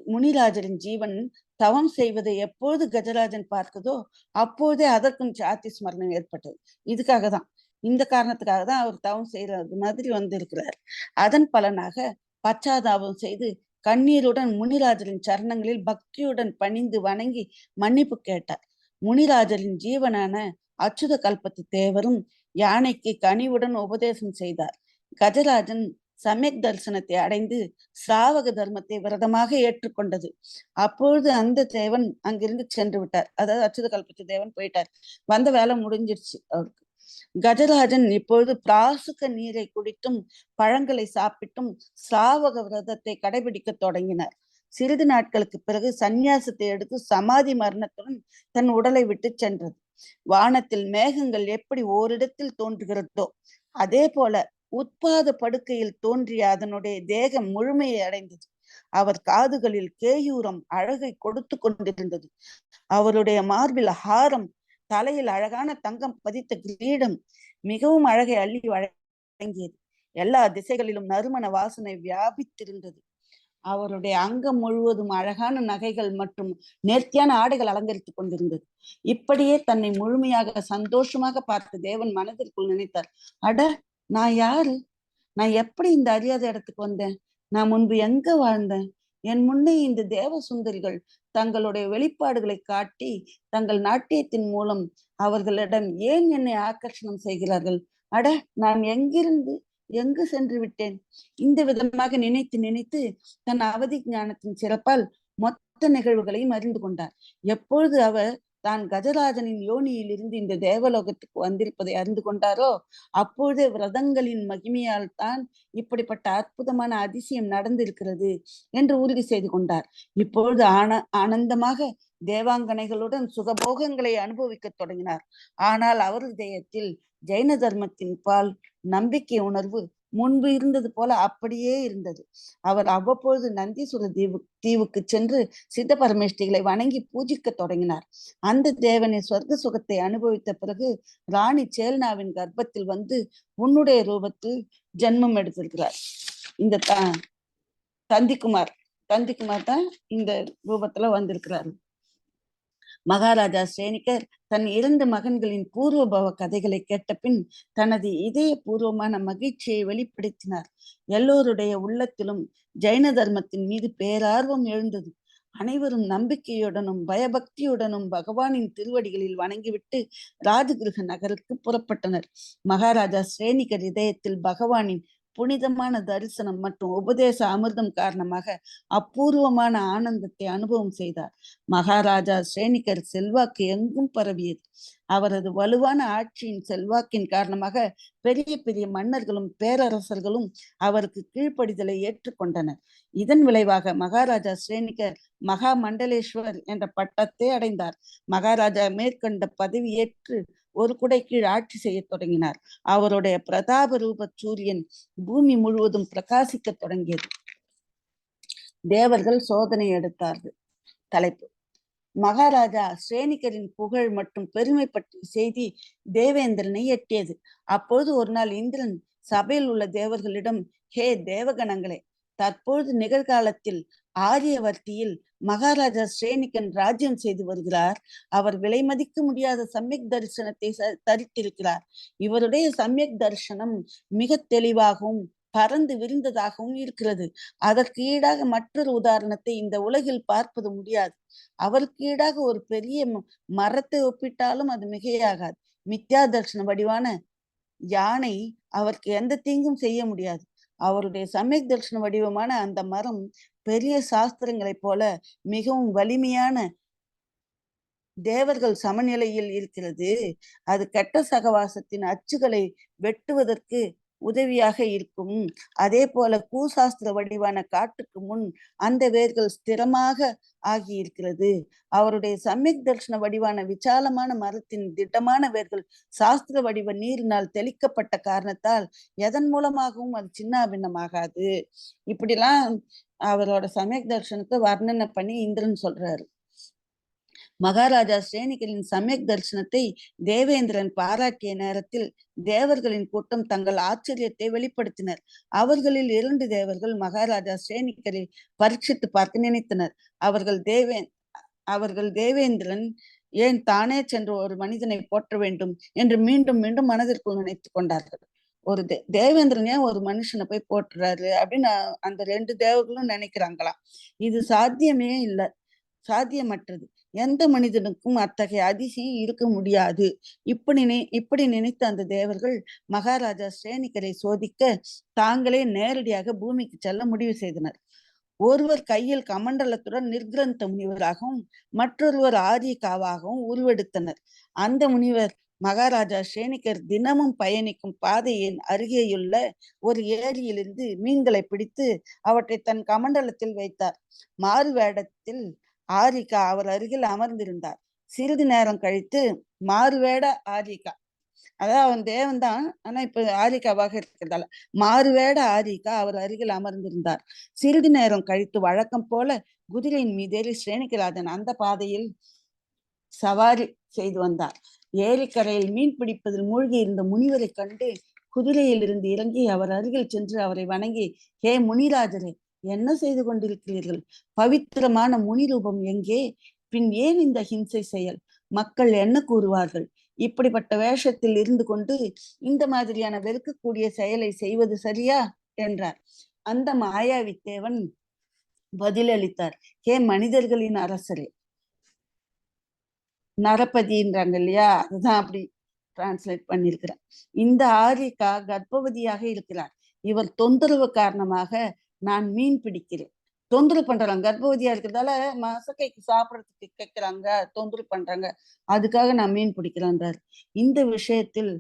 முனிராஜரின் ஜீவன் தவம் செய்வதை எப்பொழுது கஜராஜன் பார்த்ததோ அப்போதே அதற்கும் ஜாதி ஸ்மரணம் ஏற்பட்டது. இதுக்காக தான், இந்த காரணத்துக்காக தான் அவர் தவம் செய்யறது மாதிரி இருக்கிறார். அதன் பலனாக பச்சாதாபம் செய்து கண்ணீருடன் முனிராஜரின் சரணங்களில் பக்தியுடன் பணிந்து வணங்கி மன்னிப்பு கேட்டார். முனிராஜரின் ஜீவனான அச்சுத கல்பத்து தேவரும் யானைக்கு கனிவுடன் உபதேசம் செய்தார். கஜராஜன் சமயக் தரிசனத்தை அடைந்து சிராவக தர்மத்தை விரதமாக ஏற்றுக்கொண்டது. அப்பொழுது அந்த தேவன் அங்கிருந்து சென்று விட்டார். அதாவது அச்சுத கல்பத்து தேவன் போயிட்டார். வந்த வேலை முடிஞ்சிருச்சு அவருக்கு. கஜராஜன் இப்பொழுது பிராசுக நீரை குடித்தும் பழங்களை சாப்பிட்டும் சிராவக விரதத்தை கடைபிடிக்க தொடங்கினார். சிறிது நாட்களுக்கு பிறகு சந்நியாசத்தை எடுத்து சமாதி மரணத்துடன் தன் உடலை விட்டு சென்றது. வானத்தில் மேகங்கள் எப்படி ஓரிடத்தில் தோன்றுகிறதோ அதே போல உட்பாத படுக்கையில் தோன்றிய அதனுடைய தேகம் முழுமையை அடைந்தது. அவர் காதுகளில் கேயூரம் அழகை கொடுத்து கொண்டிருந்தது. அவருடைய மார்பில் ஹாரம், தலையில் அழகான தங்கம் பதித்த கிரீடம் மிகவும் அழகை அள்ளி வழங்கியது. எல்லா திசைகளிலும் நறுமண வாசனை வியாபித்திருந்தது. அவருடைய அங்கம் முழுவதும் அழகான நகைகள் மற்றும் நேர்த்தியான ஆடைகள் அலங்கரித்துக் கொண்டிருந்தது. இப்படியே தன்னை முழுமையாக சந்தோஷமாக பார்த்த தேவன் மனதிற்குள் நினைத்தார், அட, நான் யாரு? நான் எப்படி இந்த அறியாத இடத்துக்கு வந்தேன்? நான் முன்பு எங்க வாழ்ந்தேன்? என் முன்னே இந்த தேவ சுந்தரிகள் தங்களுடைய வெளிப்பாடுகளை காட்டி தங்கள் நாட்டியத்தின் மூலம் அவர்களிடம் ஏன் என்னை ஆக்கர்ஷணம் செய்கிறார்கள்? அட, நான் எங்கு சென்று விட்டேன்? இந்த விதமாக நினைத்து நினைத்து தன் அவதி ஞானத்தின் சிறப்பால் மொத்த நிகழ்வுகளையும் அறிந்து கொண்டார். எப்பொழுது அவர் தான் கஜராஜனின் யோனியில் இருந்து இந்த தேவலோகத்துக்கு வந்திருப்பதை அறிந்து கொண்டாரோ அப்பொழுது விரதங்களின் மகிமையால் தான் இப்படிப்பட்ட அற்புதமான அதிசயம் நடந்திருக்கிறது என்று உறுதி செய்து கொண்டார். இப்பொழுது ஆனந்தமாக தேவாங்கனைகளுடன் சுகபோகங்களை அனுபவிக்க தொடங்கினார். ஆனால் அவரது இதயத்தில் ஜைன தர்மத்தின் பால் நம்பிக்கை உணர்வு முன்பு இருந்தது போல அப்படியே இருந்தது. அவர் அவ்வப்பொழுது நந்தீஸ்வர தீவுக்கு சென்று சித்த பரமேஷ்டிகளை வணங்கி பூஜிக்க தொடங்கினார். அந்த தேவனை சொர்க்க சுகத்தை அனுபவித்த பிறகு ராணி சேல்னாவின் கர்ப்பத்தில் வந்து உன்னுடைய ரூபத்தில் ஜென்மம் எடுத்திருக்கிறார். இந்த தந்திக்குமார் தான் இந்த ரூபத்துல வந்திருக்கிறார். மகாராஜா ஸ்ரேனிகர் தன் 2 மகன்களின் பூர்வபவ கதைகளை கேட்ட பின் தனது இதயபூர்வமான மகிழ்ச்சியை வெளிப்படுத்தினார். எல்லோருடைய உள்ளத்திலும் ஜைன தர்மத்தின் மீது பேரார்வம் எழுந்தது. அனைவரும் நம்பிக்கையுடனும் பயபக்தியுடனும் பகவானின் திருவடிகளில் வணங்கிவிட்டு ராஜகிருக நகருக்கு புறப்பட்டனர். மகாராஜா ஸ்ரேனிகர் இதயத்தில் பகவானின் புனிதமான தரிசனம் மற்றும் உபதேச அமிர்தம் காரணமாக அபூர்வமான ஆனந்தத்தை அனுபவம் செய்தார். மகாராஜா ஸ்ரேனிகர் செல்வாக்கு எங்கும் பரவியது. அவரது வலுவான ஆட்சியின் செல்வாக்கின் காரணமாக பெரிய பெரிய மன்னர்களும் பேரரசர்களும் அவருக்கு கீழ்ப்படிதலை ஏற்றுக்கொண்டனர். இதன் விளைவாக மகாராஜா ஸ்ரேனிகர் மகா மண்டலேஸ்வர் என்ற பட்டத்தை அடைந்தார். மகாராஜா மேற்கண்ட பதவி ஏற்று ஒரு குடை கீழ் ஆட்சி செய்ய தொடங்கினார். அவருடைய பிரதாப ரூப சூரியன் பூமி முழுவதும் பிரகாசிக்க தொடங்கியது. தேவர்கள் சோதனை எடுத்தார்கள். தலைப்பு: மகாராஜா ஸ்ரேனிகரின் புகழ் மற்றும் பெருமை பற்றிய செய்தி தேவேந்திரனை எட்டியது. அப்பொழுது ஒரு நாள் இந்திரன் சபையில் உள்ள தேவர்களிடம், ஹே தேவகணங்களே, தற்பொழுது நிகழ்காலத்தில் ஆரியவர்த்தியில் மகாராஜா ஸ்ரேனிகன் ராஜ்யம் செய்து வருகிறார். அவர் விலை மதிக்க முடியாத சமயக் தரிசனத்தை தரித்திருக்கிறார். இவருடைய சமயக் தரிசனம் மிக தெளிவாகவும் பறந்து விரிந்ததாகவும் இருக்கிறது. அதற்கு ஈடாக மற்றொரு உதாரணத்தை இந்த உலகில் பார்ப்பது முடியாது. அவருக்கு ஈடாக ஒரு பெரிய மரத்தை ஒப்பிட்டாலும் அது மிகையாகாது. மித்யா தர்சன வடிவான யானை அவருக்கு எந்த தீங்கும் செய்ய முடியாது. அவருடைய சமயக் தர்சன வடிவமான அந்த மரம் பெரிய சாஸ்திரங்களைப் போல மிகவும் வலிமையான தேவர்கள் சமநிலையில் இருக்கிறது. அது கெட்ட சகவாசத்தின் அச்சுகளை வெட்டுவதற்கு உதவியாக இருக்கும். அதே போல கூசாஸ்திர வடிவான காட்டுக்கு முன் அந்த வேர்கள் ஸ்திரமாக ஆகியிருக்கிறது. அவருடைய சமயக் தர்ஷன வடிவான விசாலமான மரத்தின் திட்டமான வேர்கள் சாஸ்திர வடிவ நீரினால் தெளிக்கப்பட்ட காரணத்தால் எதன் மூலமாகவும் அது சின்னாபின்னமாகாது. இப்படிலாம் அவரோட சமயக் தர்ஷனத்தை வர்ணனை பண்ணி இந்திரன் சொல்றாரு. மகாராஜா ஸ்ரேனிகரின் சமயக் தரிசனத்தை தேவேந்திரன் பாராட்டிய நேரத்தில் தேவர்களின் கூட்டம் தங்கள் ஆச்சரியத்தை வெளிப்படுத்தினர். அவர்களில் 2 தேவர்கள் மகாராஜா ஸ்ரேனிகரை பரீட்சித்து பார்க்க நினைத்தனர். அவர்கள் தேவேந்திரன் ஏன் தானே சென்று ஒரு மனிதனை போற்ற வேண்டும் என்று மீண்டும் மீண்டும் மனதிற்குள் நினைத்து கொண்டார்கள். ஒரு தேவேந்திரன் ஏன் ஒரு மனுஷனை போய் போட்டுறாரு அப்படின்னு அந்த 2 தேவர்களும் நினைக்கிறாங்களாம். இது சாத்தியமே இல்லை, சாத்தியமற்றது. எந்த மனிதனுக்கும் அத்தகைய அதிசயம் இருக்க முடியாது. இப்படி நினைத்த அந்த தேவர்கள் மகாராஜா ஸ்ரேனிகரை சோதிக்க தாங்களே நேரடியாக பூமிக்கு செல்ல முடிவு செய்தனர். ஒருவர் கையில் கமண்டலத்துடன் நிர்கிரந்த முனிவராகவும் மற்றொருவர் ஆரியக்காவாகவும் உருவெடுத்தனர். அந்த முனிவர் மகாராஜா ஸ்ரேனிகர் தினமும் பயணிக்கும் பாதையின் அருகேயுள்ள ஒரு ஏரியிலிருந்து மீன்களை பிடித்து அவற்றை தன் கமண்டலத்தில் வைத்தார். மாறு வேடத்தில் ஆரிகா அவர் அருகில் அமர்ந்திருந்தார். சிறிது நேரம் கழித்து மாறுவேட ஆரிகா, அதாவது அவன் தேவன் தான், ஆனா இப்ப ஆரிகாவாக இருக்கிறதால மாறுவேட ஆரிகா அவர் அருகில் அமர்ந்திருந்தார். சிறிது நேரம் கழித்து வழக்கம் போல குதிரையின் மீதேறி ஸ்ரேனிகராஜன் அந்த பாதையில் சவாரி செய்து வந்தார். ஏரிக்கரையில் மீன் பிடிப்பதில் மூழ்கி இருந்த முனிவரை கண்டு குதிரையில் இருந்து இறங்கி அவர் அருகில் சென்று அவரை வணங்கி, ஹே முனிராஜரே, என்ன செய்து கொண்டிருக்கிறீர்கள்? பவித்திரமான முனி ரூபம் எங்கே? பின் ஏன் இந்த ஹிம்சை செயல்? மக்கள் என்ன கூறுவார்கள்? இப்படிப்பட்ட வேஷத்தில் இருந்து கொண்டு இந்த மாதிரியான வெறுக்கக்கூடிய செயலை செய்வது சரியா என்றார். அந்த மாயாவி தேவன் பதிலளித்தார், ஹே மனிதர்களின் அரசரே, நரபதின்றாங்க இல்லையா, அதுதான் அப்படி டிரான்ஸ்லேட் பண்ணிருக்கிறார். இந்த ஆரிகா கர்ப்பவதியாக இருக்கிறார். இவர் தொந்தரவு காரணமாக நான் மீன் பிடிக்கிறேன். தொந்தரவு பண்றாங்க, கர்ப்பவதியா இருக்கிறதால மசக்கைக்கு சாப்பிடறதுக்கு கேட்கிறாங்க, தொந்தரவு பண்றாங்க, அதுக்காக நான் மீன் பிடிக்கிறேன்றார். இந்த விஷயத்தில்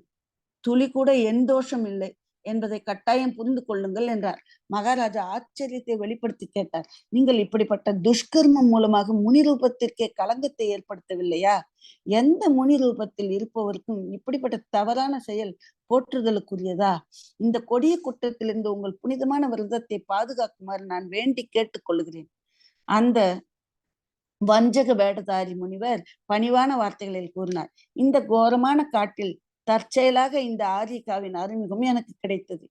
துளி கூட என் தோஷம் இல்லை என்பதை கட்டாயம் புரிந்து கொள்ளுங்கள் என்றார். மகாராஜா ஆச்சரியத்தை வெளிப்படுத்தி கேட்டார், நீங்கள் இப்படிப்பட்ட துஷ்கர்மம் மூலமாக முனி ரூபத்திற்கே களங்கத்தை ஏற்படுத்தவில்லையா? எந்த முனி ரூபத்தில் இருப்பவருக்கும் இப்படிப்பட்ட தவறான செயல் போற்றுதலுக்குரியதா? இந்த கொடிய குற்றத்திலிருந்து உங்கள் புனிதமான விரதத்தை பாதுகாக்குமாறு நான் வேண்டி கேட்டுக்கொள்கிறேன். அந்த வஞ்சக வேடதாரி முனிவர் பணிவான வார்த்தைகளில் கூறினார், இந்த கோரமான காட்டில் தற்செயலாக இந்த ஆரிகாவின் அறிமுகம் எனக்கு கிடைத்தது.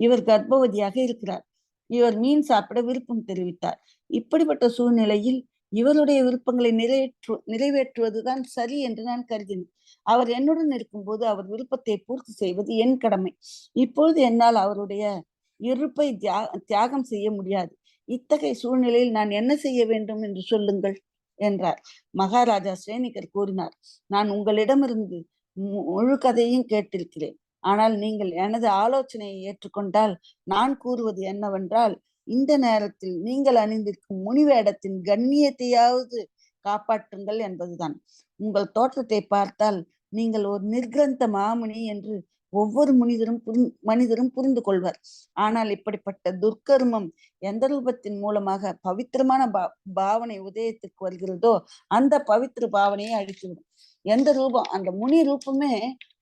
இவர் கர்ப்பவதியாக இருக்கிறார். இவர் மீன் சாப்பிட விருப்பம் தெரிவித்தார். இப்படிப்பட்ட சூழ்நிலையில் இவருடைய விருப்பங்களை நிறைவேற்றுவதுதான் சரி என்று நான் கருதினேன். அவர் என்னுடன் இருக்கும்போது அவர் விருப்பத்தை பூர்த்தி செய்வது என் கடமை. இப்பொழுது என்னால் அவருடைய இருப்பை தியாகம் செய்ய முடியாது. இத்தகைய சூழ்நிலையில் நான் என்ன செய்ய வேண்டும் என்று சொல்லுங்கள் என்றார். மகாராஜா ஸ்ரேனிகர் கூறினார், நான் உங்களிடமிருந்து முழு கதையும் கேட்டிருக்கிறேன். ஆனால் நீங்கள் எனது ஆலோசனையை ஏற்றுக்கொண்டால் நான் கூறுவது என்னவென்றால், இந்த நேரத்தில் நீங்கள் அணிந்திருக்கும் முனிவேடத்தின் கண்ணியத்தையாவது காப்பாற்றுங்கள் என்பதுதான். உங்கள் தோற்றத்தை பார்த்தால் நீங்கள் ஒரு நிர்கிரந்த மாமுனி என்று ஒவ்வொரு மனிதரும் புரிந்து கொள்வர். ஆனால் இப்படிப்பட்ட துர்க்கர்மம் எந்த ரூபத்தின் மூலமாக பவித்திரமான பாவனை உதயத்துக்கு வருகிறதோ அந்த பவித்திர பாவனையை அழித்துவிடும். எந்த ரூபம், அந்த முனி ரூபமே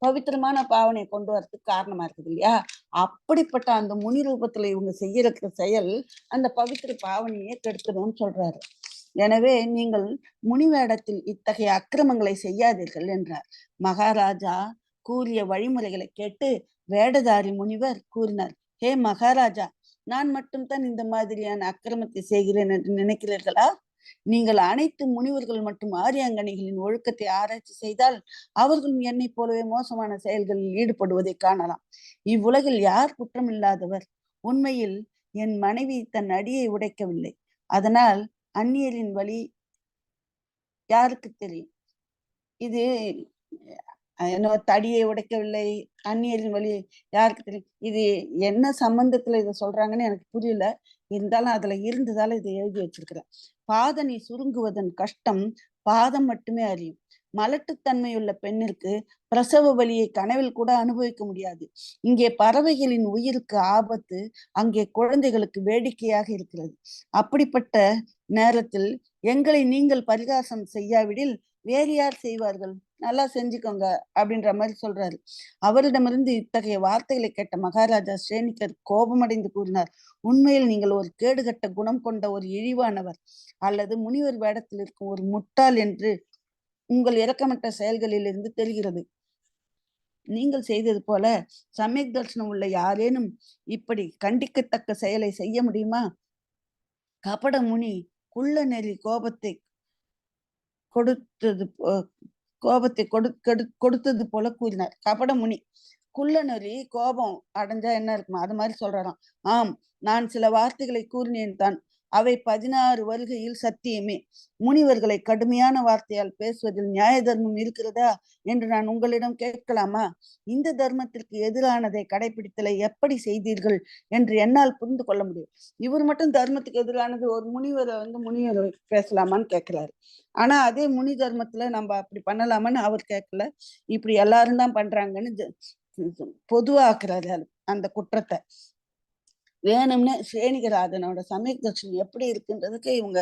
பவித்திரமான பாவனையை கொண்டு வரதுக்கு காரணமா இருக்குது இல்லையா? அப்படிப்பட்ட அந்த முனி ரூபத்துல இவங்க செய்யற செயல் அந்த பவித்திர பாவனையை கெடுக்கணும்னு சொல்றாரு. எனவே நீங்கள் முனி வேடத்தில் இத்தகைய அக்கிரமங்களை செய்யாதீர்கள் என்றார். மகாராஜா கூறிய வழிமுறைகளை கேட்டு வேடதாரி முனிவர் கூறினார், ஹே மகாராஜா, நான் மட்டும்தான் இந்த மாதிரியான அக்கிரமத்தை செய்கிறேன் என்று நினைக்கிறீர்களா? நீங்கள் அனைத்து முனிவர்கள் மற்றும் ஆரியாங்கனிகளின் ஒழுக்கத்தை ஆராய்ச்சி செய்தால் அவர்களும் என்னை போலவே மோசமான செயல்களில் ஈடுபடுவதை காணலாம். இவ்வுலகில் யார் குற்றமில்லாதவர்? உண்மையில் என் மனைவி தன் அடியை உடைக்கவில்லை. அதனால் அந்நியரின் வழி யாருக்கு தெரியும்? இது என்ன, தடியை உடைக்கவில்லை, அந்நியரின் வழி யாருக்கு தெரியும்? இது என்ன சம்பந்தத்துல இதை சொல்றாங்கன்னு எனக்கு புரியல. இருந்தாலும் அதுல இருந்ததால இதை எழுதி வச்சிருக்கிறேன். பாதனை சுருங்குவதன் கஷ்டம் பாதம் மட்டுமே அறியும். மலட்டுத்தன்மையுள்ள பெண்ணிற்கு பிரசவ வலியை கனவில் கூட அனுபவிக்க முடியாது. இங்கே பறவைகளின் உயிருக்கு ஆபத்து, அங்கே குழந்தைகளுக்கு வேடிக்கையாக இருக்கிறது. அப்படிப்பட்ட நேரத்தில் எங்களை நீங்கள் பரிகாசம் செய்யாவிடில் வேறு யார் செய்வார்கள்? நல்லா செஞ்சுக்கோங்க அப்படின்ற மாதிரி சொல்றாரு. அவரிடமிருந்து இத்தகைய வார்த்தைகளை கேட்ட மகாராஜா ஸ்ரேனிகர் கோபமடைந்து கூறினார், உண்மையில் நீங்கள் ஒரு கேடுகட்ட குணம் கொண்ட ஒரு இழிவானவர் அல்லது முனிவர் வேடத்தில் இருக்கும் ஒரு முட்டாள் என்று உங்கள் இரக்கமற்ற செயல்களில் இருந்து தெரிகிறது. நீங்கள் செய்தது போல சமயக் தர்சனம் உள்ள யாரேனும் இப்படி கண்டிக்கத்தக்க செயலை செய்ய முடியுமா? கபட முனி குள்ள நெறி கோபத்தை கொடுத்தது போல கூறினார். கபட முனி குள்ள நெறி கோபம் அடைஞ்சா என்ன இருக்குமா, அது மாதிரி சொல்றாராம். ஆம், நான் சில வார்த்தைகளை கூறினேன் தான். அவை 16 வருகையில் சத்தியமே. முனிவர்களை கடுமையான வார்த்தையால் பேசுவதில் நியாய தர்மம் இருக்கிறதா என்று நான் உங்களிடம் கேட்கலாமா? இந்த தர்மத்திற்கு எதிரானதை கடைபிடித்தலை எப்படி செய்தீர்கள் என்று என்னால் புரிந்து கொள்ள முடியும். இவர் மட்டும் தர்மத்துக்கு எதிரானது ஒரு முனிவரை முனிவரை பேசலாமான்னு கேட்கிறாரு. ஆனா அதே முனி தர்மத்துல நம்ம அப்படி பண்ணலாமான்னு அவர் கேட்கல. இப்படி எல்லாரும் தான் பண்றாங்கன்னு பொதுவாக்குறாரு அந்த குற்றத்தை. வேணும்னு சேனிகராதனோட சமய தர்ஷனம் எப்படி இருக்குன்றதுக்கு இவங்க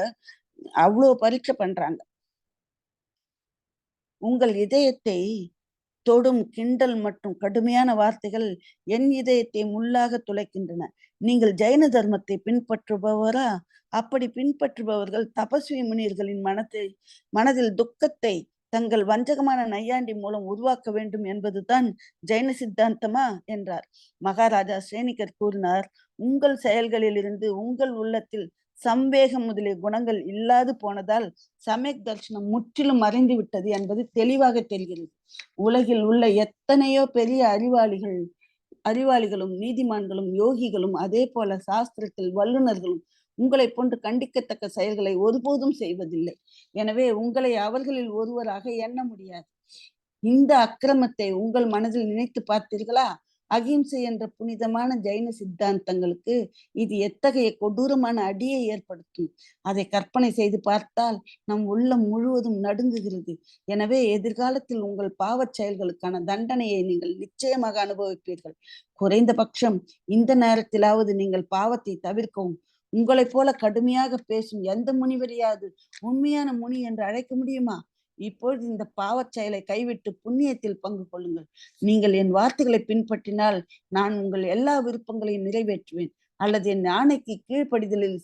அவ்வளவு பரீட்சை பண்றாங்க. உங்கள் இதயத்தை தொடும் கிண்டல் மற்றும் கடுமையான வார்த்தைகள் என் இதயத்தை முள்ளாக துளைக்கின்றன. நீங்கள் ஜெயின தர்மத்தை பின்பற்றுபவரா? அப்படி பின்பற்றுபவர்கள் தபஸ்வி முனியர்களின் மனதில் துக்கத்தை தங்கள் வஞ்சகமான நையாண்டி மூலம் உருவாக்க வேண்டும் என்பதுதான் ஜெயின சித்தாந்தமா என்றார். மகாராஜா சேனிகர் கூறினார், உங்கள் செயல்களில் இருந்து உங்கள் உள்ளத்தில் சம்வேகம் முதலிய குணங்கள் இல்லாது போனதால் சமயக் தர்ஷனம் முற்றிலும் மறைந்து விட்டது என்பது தெளிவாக தெரிகிறது. உலகில் உள்ள எத்தனையோ பெரிய அறிவாளிகளும் நீதிமான்களும் யோகிகளும் அதே போல சாஸ்திரத்தில் வல்லுநர்களும் உங்களை போன்று கண்டிக்கத்தக்க செயல்களை ஒருபோதும் செய்வதில்லை. எனவே உங்களை அவர்களில் ஒருவராக எண்ண முடியாது. இந்த அக்கிரமத்தை உங்கள் மனதில் நினைத்து பார்த்தீர்களா? அகிம்சை என்ற புனிதமான ஜெயின சித்தாந்தங்களுக்கு இது எத்தகைய கொடூரமான அடியை ஏற்படுத்தும். அதை கற்பனை செய்து பார்த்தால் நம் உள்ளம் முழுவதும் நடுங்குகிறது. எனவே எதிர்காலத்தில் உங்கள் பாவச் செயல்களுக்கான தண்டனையை நீங்கள் நிச்சயமாக அனுபவிப்பீர்கள். குறைந்தபட்சம் இந்த நேரத்திலாவது நீங்கள் பாவத்தை தவிர்க்கவும். உங்களைப் போல கடுமையாக பேசும் எந்த முனிவரையாவது உண்மையான முனி என்று அழைக்க முடியுமா? இப்பொழுது இந்த பாவச் செயலை கைவிட்டு புண்ணியத்தில் பங்கு கொள்ளுங்கள். நீங்கள் என் வார்த்தைகளை பின்பற்றினால் நான் உங்கள் எல்லா விருப்பங்களையும் நிறைவேற்றுவேன். அல்லது என் ஆணைக்கு கீழ்ப்படிதலில்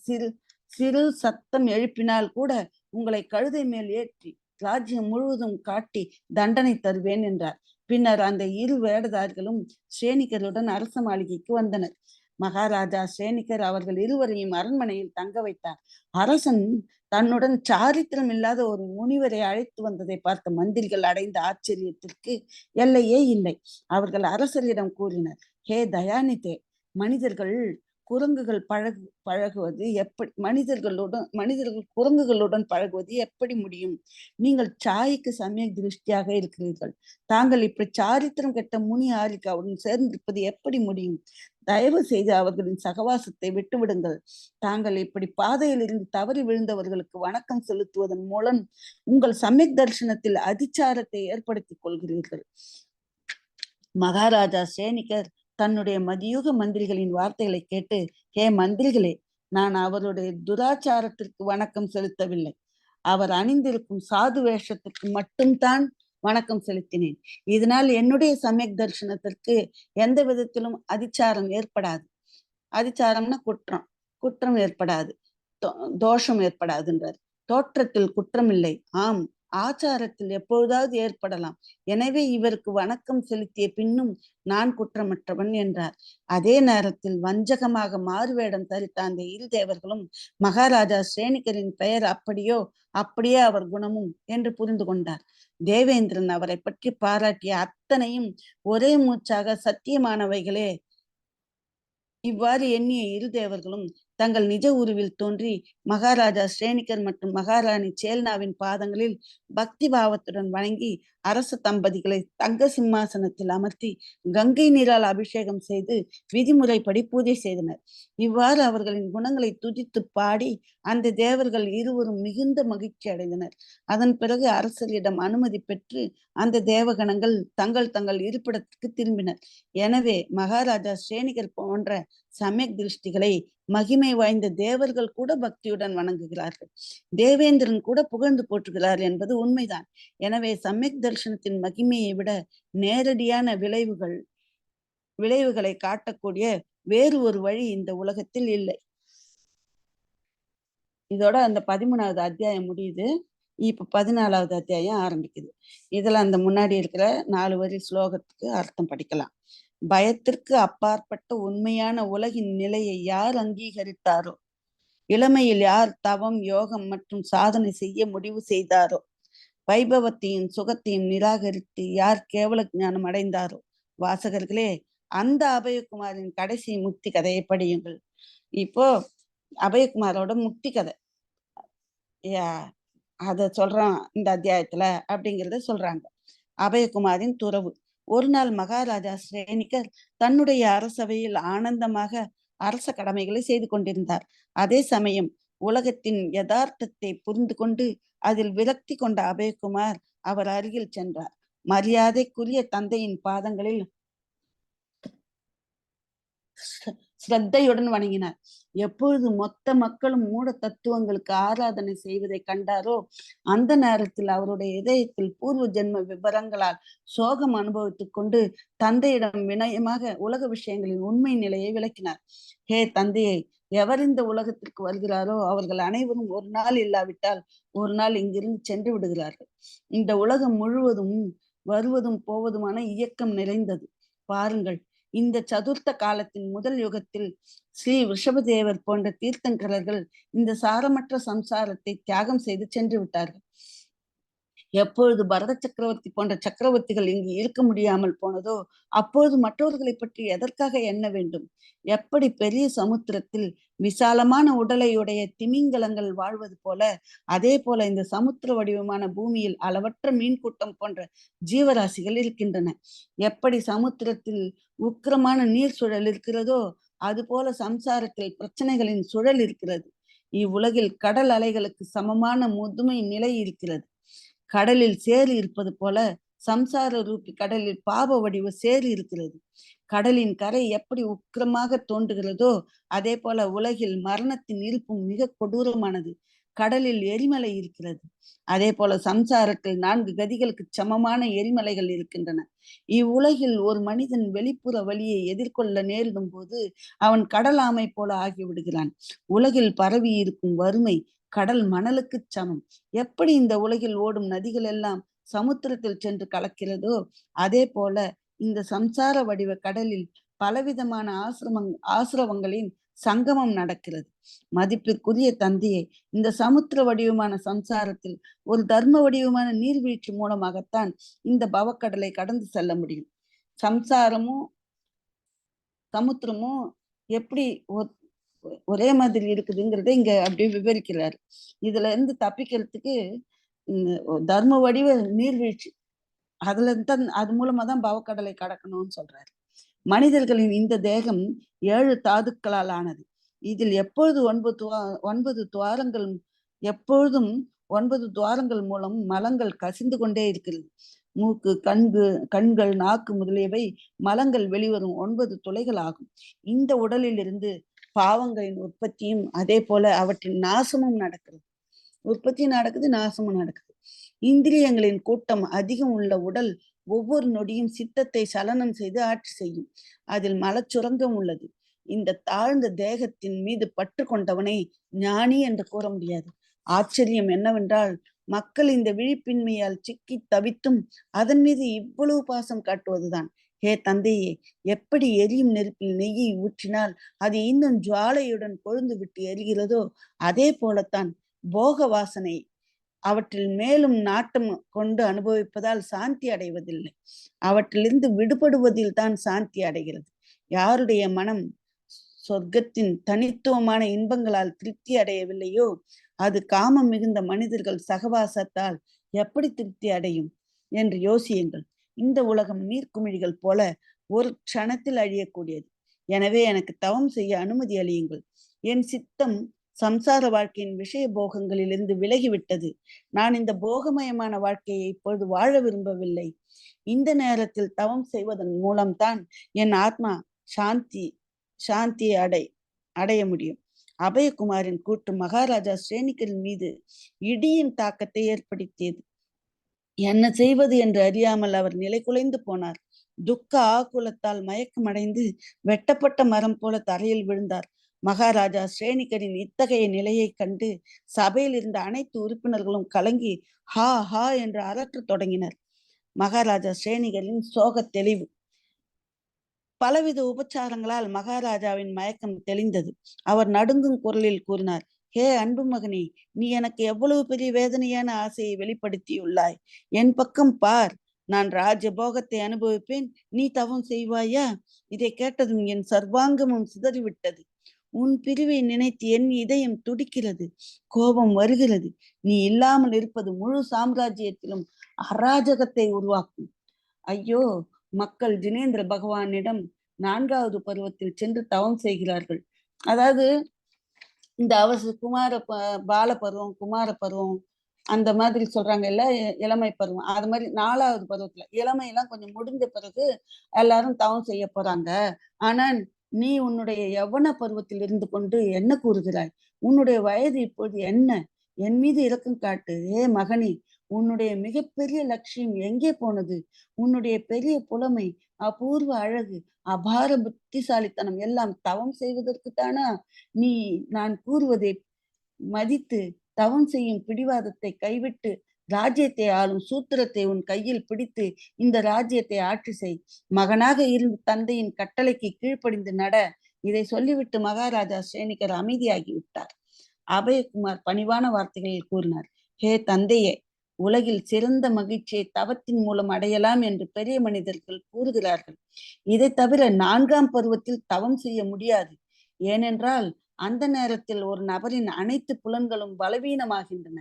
சிறு சத்தம் எழுப்பினால் கூட உங்களை கழுதை மேல் ஏற்றி ராஜ்யம் முழுவதும் காட்டி தண்டனை தருவேன் என்றார். பின்னர் அந்த இரு வேடதார்களும் சேனிகருடன் அரச மாளிகைக்கு வந்தனர். மகாராஜா சேனிகர் அவர்கள் இருவரையும் அரண்மனையில் தங்க வைத்தார். அரசன் தன்னுடன் சாரித்திரம் இல்லாத ஒரு முனிவரை அழைத்து வந்ததை பார்த்த மந்திரிகள் அடைந்த ஆச்சரியத்திற்கு எல்லையே இல்லை. அவர்கள் அரசரிடம் கூறினர், ஹே தயாநிதே, மனிதர்கள் குரங்குகள் பழகுவது எப்படி மனிதர்கள் குரங்குகளுடன் பழகுவது எப்படி முடியும்? நீங்கள் சாய்க்கு சமய திருஷ்டியாக இருக்கிறீர்கள். தாங்கள் இப்படி சாரித்திரம் கெட்ட முனி ஆரிக்காவுடன் சேர்ந்திருப்பது எப்படி முடியும்? தயவு செய்து அவர்களின் சகவாசத்தை விட்டுவிடுங்கள். தாங்கள் இப்படி பாதையில் இருந்து தவறி விழுந்தவர்களுக்கு வணக்கம் செலுத்துவதன் மூலம் உங்கள் சமயக் தரிசனத்தில் அதிச்சாரத்தை ஏற்படுத்திக் கொள்கிறீர்கள். மகாராஜா சேனிகர் தன்னுடைய மதியுக மந்திரிகளின் வார்த்தைகளை கேட்டு, ஹே மந்திரிகளே, நான் அவருடைய துராச்சாரத்திற்கு வணக்கம் செலுத்தவில்லை. அவர் அணிந்திருக்கும் சாது வேஷத்திற்கு மட்டும்தான் வணக்கம் செலுத்தினேன். இதனால் என்னுடைய சமயக் தரிசனத்திற்கு எந்த விதத்திலும் அதிச்சாரம் ஏற்படாது. அதிச்சாரம்னா குற்றம் ஏற்படாது, தோஷம் ஏற்படாதுன்றார். தோற்றத்தில் குற்றம் இல்லை, ஆம், ஆச்சாரத்தில் எப்பொழுதாவது ஏற்படலாம். எனவே இவருக்கு வணக்கம் செலுத்திய பின்னும் நான் குற்றமற்றவன் என்றார். அதே நேரத்தில் வஞ்சகமாக மாறுவேடம் தரித்த அந்த இரு தேவர்களும் மகாராஜா சேனிகரின் பெயர் அப்படியே அவர் குணமும் என்று புரிந்து கொண்டார். தேவேந்திரன் அவரை பற்றி பாராட்டிய அத்தனையும் ஒரே மூச்சாக சத்தியமானவைகளே. இவ்வாறு எண்ணிய இரு தேவர்களும் தங்கள் நிஜ உருவில் தோன்றி மகாராஜா ஸ்ரேனிகர் மற்றும் மகாராணி சேல்னாவின் பாதங்களில் பக்தி பாவத்துடன் வணங்கி அரச தம்பதிகளை தங்க சிம்மாசனத்தில் அமர்த்தி கங்கை நீரால் அபிஷேகம் செய்து விதிமுறைப்படி பூஜை செய்தனர். இவ்வாறு அவர்களின் குணங்களை துதித்து பாடி அந்த தேவர்கள் இருவரும் மிகுந்த மகிழ்ச்சி அடைந்தனர். அதன் பிறகு அரசரிடம் அனுமதி பெற்று அந்த தேவகணங்கள் தங்கள் இருப்பிடத்திற்கு திரும்பினர். எனவே மகாராஜா ஸ்ரேனிகர் போன்ற சமயக் திருஷ்டிகளை மகிமை வாய்ந்த தேவர்கள் கூட பக்தியுடன் வணங்குகிறார்கள். தேவேந்திரன் கூட புகழ்ந்து போற்றுகிறார் என்பது உண்மைதான். எனவே சமயக் தரிசனத்தின் மகிமையை விட நேரடியான விளைவுகளை காட்டக்கூடிய வேறு ஒரு வழி இந்த உலகத்தில் இல்லை. இதோட அந்த 13வது அத்தியாயம் முடியுது. இப்ப 14வது அத்தியாயம் ஆரம்பிக்குது. இதுல அந்த முன்னாடி இருக்கிற 4 வரி ஸ்லோகத்துக்கு அர்த்தம் படிக்கலாம். பயத்திற்கு அப்பாற்பட்ட உண்மையான உலகின் நிலையை யார் அங்கீகரித்தாரோ, இளமையில் யார் தவம், யோகம் மற்றும் சாதனை செய்ய முடிவு செய்தாரோ, வைபவத்தையும் சுகத்தையும் நிராகரித்து யார் கேவல ஞானம் அடைந்தாரோ, வாசகர்களே, அந்த அபயகுமாரின் கடைசி முக்தி கதையை படியுங்கள். இப்போ அபயகுமாரோட முக்தி கதை. அத சொல்றோம் இந்த அத்தியாயத்துல அப்படிங்கிறத சொல்றாங்க. அபயகுமாரின் துறவு. ஒரு நாள் மகாராஜா ஸ்ரேனிகர் தன்னுடைய அரசவையில் ஆனந்தமாக அரச கடமைகளை செய்து கொண்டிருந்தார். அதே சமயம் உலகத்தின் யதார்த்தத்தை புரிந்து கொண்டு அதில் விரக்தி கொண்ட அபயகுமார் அவர் அருகில் சென்றார். மரியாதைக்குரிய தந்தையின் பாதங்களில் ஸ்ரத்தையுடன் வணங்கினார். எப்பொழுது மொத்த மக்களும் மூட தத்துவங்களுக்கு ஆராதனை செய்வதை கண்டாரோ அந்த நேரத்தில் அவருடைய இதயத்தில் பூர்வ ஜென்ம விவரங்களால் சோகம் அனுபவித்துக் கொண்டு தந்தையிடம் வினயமாக உலக விஷயங்களின் உண்மை நிலையை விளக்கினார். ஹே தந்தையை, எவர் இந்த உலகத்திற்கு வருகிறாரோ அவர்கள் அனைவரும் ஒரு நாள் இல்லாவிட்டால் ஒரு நாள் இங்கிருந்து சென்று விடுகிறார்கள். இந்த உலகம் முழுவதும் வருவதும் போவதுமான இயக்கம் நிறைந்தது. பாருங்கள், இந்த சதுர்த்த காலத்தின் முதல் யுகத்தில் ஸ்ரீ ரிஷபதேவர் போன்ற தீர்த்தங்கரர்கள் இந்த சாரமற்ற சம்சாரத்தை தியாகம் செய்து சென்று விட்டார்கள். எப்பொழுது பரத சக்கரவர்த்தி போன்ற சக்கரவர்த்திகள் இங்கு இருக்க முடியாமல் போனதோ அப்பொழுது மற்றவர்களை பற்றி எதற்காக எண்ண வேண்டும்? எப்படி பெரிய சமுத்திரத்தில் விசாலமான உடலையுடைய திமிங்கலங்கள் வாழ்வது போல, அதே போல இந்த சமுத்திர வடிவமான பூமியில் அளவற்ற மீன் கூட்டம் போன்ற ஜீவராசிகள் இருக்கின்றன. எப்படி சமுத்திரத்தில் உக்கிரமான நீர் சுழல் இருக்கிறதோ அது போல சம்சாரத்தில் பிரச்சனைகளின் சுழல் இருக்கிறது. இவ்வுலகில் கடல் அலைகளுக்கு சமமான முதுமை நிலை இருக்கிறது. கடலில் சேறு இருப்பது போல சம்சார ரூபி கடலில் பாப வடிவ சேறு இருக்கிறது. கடலின் கரை எப்படி உக்கிரமாக தோன்றுகிறதோ அதே போல உலகில் மரணத்தின் இருப்பும் மிக கொடூரமானது. கடலில் எரிமலை இருக்கிறது. அதே போல சம்சாரத்தில் 4 கதிகளுக்கு சமமான எரிமலைகள் இருக்கின்றன. இவ்வுலகில் ஒரு மனிதன் வெளிப்புற வழியை எதிர்கொள்ள நேரிடும் போது அவன் கடல் ஆமை போல ஆகிவிடுகிறான். உலகில் பரவி இருக்கும் வறுமை கடல் மணலுக்கு சமம். எப்படி இந்த உலகில் ஓடும் நதிகள் எல்லாம் சமுத்திரத்தில் சென்று கலக்கிறதோ அதே போல இந்த சம்சார வடிவ கடலில் பலவிதமான ஆசிரவங்களின் சங்கமம் நடக்கிறது. மதிப்பிற்குரிய தந்தையை, இந்த சமுத்திர வடிவமான சம்சாரத்தில் ஒரு தர்ம வடிவமான நீர்வீழ்ச்சி மூலமாகத்தான் இந்த பவக்கடலை கடந்து செல்ல முடியும். சம்சாரமும் சமுத்திரமும் எப்படி ஒரே மாதிரி இருக்குதுங்கிறத இங்க அப்படியே விவரிக்கிறாரு. இதுல இருந்து தப்பிக்கிறதுக்கு தர்ம வடிவ நீர்வீழ்ச்சி அதுல தான், அது மூலமா தான் பவக்கடலை கடக்கணும்னு சொல்றாரு. மனிதர்களின் இந்த தேகம் 7 தாதுக்களால் ஆனது. இதில் எப்பொழுது 9 துவாரங்கள் எப்பொழுதும் 9 துவாரங்கள் மூலம் மலங்கள் கசிந்து கொண்டே இருக்கிறது. மூக்கு, கண்கள், நாக்கு முதலியவை மலங்கள் வெளிவரும் 9 துளைகள் ஆகும். இந்த உடலில் இருந்து பாவங்களின் உற்பத்தியும் அதே போல அவற்றின் நாசமும் நடக்கிறது. உற்பத்தி நடக்குது, நாசமும் நடக்குது. இந்திரியங்களின் கூட்டம் அதிகம் உள்ள உடல் ஒவ்வொரு நொடியும் சித்தத்தை சலனம் செய்து ஆட்சி செய்யும். அதில் மலச்சுரங்கம் உள்ளது. இந்த தாழ்ந்த தேகத்தின் மீது பற்று கொண்டவனை ஞானி என்று கூற முடியாது. ஆச்சரியம் என்னவென்றால் மக்கள் இந்த விழிப்பின்மையால் சிக்கி தவித்தும் அதன் மீது இவ்வளவு பாசம் காட்டுவதுதான். ஹே தந்தையே, எப்படி எரியும் நெருப்பில் நெய்யை ஊற்றினால் அது இன்னும் ஜுவாலையுடன் கொழுந்து விட்டு எரிகிறதோ அதே போலத்தான் போக வாசனை அவற்றில் மேலும் நாட்டம் கொண்டு அனுபவிப்பதால் சாந்தி அடைவதில்லை. அவற்றிலிருந்து விடுபடுவதில் தான் சாந்தி அடைகிறது. யாருடைய மனம் சொர்க்கத்தின் தனித்துவமான இன்பங்களால் திருப்தி அடையவில்லையோ அது காமம் மிகுந்த மனிதர்கள் சகவாசத்தால் எப்படி திருப்தி அடையும் என்று யோசியுங்கள். இந்த உலகம் நீர்க்குமிழிகள் போல ஒரு க்ஷணத்தில் அழியக்கூடியது. எனவே எனக்கு தவம் செய்ய அனுமதி அளியுங்கள். என் சித்தம் சம்சார வாழ்க்கையின் விஷய போகங்களிலிருந்து விலகிவிட்டது. நான் இந்த போகமயமான வாழ்க்கையை இப்பொழுது வாழ விரும்பவில்லை. இந்த நேரத்தில் தவம் செய்வதன் மூலம்தான் என் ஆத்மா சாந்தியை அடைய முடியும். அபயகுமாரின் கூட்டு மகாராஜா ஸ்ரேனிகரின் மீது இடியின் தாக்கத்தை ஏற்படுத்தியது. என்ன செய்வது என்று அறியாமல் அவர் நிலை குலைந்து போனார். துக்க ஆகுலத்தால் மயக்கமடைந்து வெட்டப்பட்ட மரம் போல தரையில் விழுந்தார். மகாராஜா ஸ்ரேனிகரின் இத்தகைய நிலையை கண்டு சபையில் இருந்த அனைத்து உறுப்பினர்களும் கலங்கி ஹா ஹா என்று அரற்றத் தொடங்கினர். மகாராஜா ஸ்ரேனிகரின் சோக தெளிவு. பலவித உபச்சாரங்களால் மகாராஜாவின் மயக்கம் தெளிந்தது. அவர் நடுங்கும் குரலில் கூறினார், ஹே அன்பு மகனே, நீ எனக்கு எவ்வளவு பெரிய வேதனையான ஆசையை வெளிப்படுத்தியுள்ளாய். என் பக்கம் பார். நான் ராஜபோகத்தை அனுபவிப்பேன், நீ தவம் செய்வாயா? இதை கேட்டதும் என் சர்வாங்கமும் சிதறிவிட்டது. உன் பிரிவை நினைத்து என் இதயம் துடிக்கிறது, கோபம் வருகிறது. நீ இல்லாமல் இருப்பது முழு சாம்ராஜ்யத்திலும் அராஜகத்தை உருவாக்கும். ஐயோ! மக்கள் ஜினேந்திர பகவானிடம் 4வது பருவத்தில் சென்று தவம் செய்கிறார்கள். அதாவது இந்த பால பருவம், குமார பருவம் அந்த மாதிரி சொல்றாங்க இல்ல, இளமை பருவம். அது மாதிரி 4வது பருவத்துல இளமை எல்லாம் கொஞ்சம் முடிஞ்ச பிறகு எல்லாரும் தவம் செய்ய போறாங்க. ஆனா நீ உன்னுடைய யௌவன பருவத்தில் இருந்து கொண்டு என்ன கூறுகிறாய்? உன்னுடைய வயது இப்போது என்ன? என் மீது இரக்கம் காட்டு. ஏ மகனே, உன்னுடைய மிகப்பெரிய லட்சியம் எங்கே போனது? உன்னுடைய பெரிய புலமை, அபூர்வ அழகு, அபார புத்திசாலித்தனம் எல்லாம் தவம் செய்வதற்கு தானா? நீ நான் கூறுவதை மதித்து தவம் செய்யும் பிடிவாதத்தை கைவிட்டு ராஜ்யத்தை ஆளும் சூத்திரத்தை உன் கையில் பிடித்து இந்த ராஜ்யத்தை ஆட்சி செய். மகனாக இருந்து தந்தையின் கட்டளைக்கு கீழ்ப்படிந்து நட. இதை சொல்லிவிட்டு மகாராஜா சேனிகர் அமைதியாகி விட்டார். அபயகுமார் பணிவான வார்த்தைகளில் கூறினார், ஹே தந்தையே, உலகில் சிறந்த மகிழ்ச்சியை தவத்தின் மூலம் அடையலாம் என்று பெரிய மனிதர்கள் கூறுகிறார்கள். இதை தவிர 4ஆம் பருவத்தில் தவம் செய்ய முடியாது. ஏனென்றால் அந்த நேரத்தில் ஒரு நபரின் அனைத்து புலன்களும் பலவீனமாகின்றன.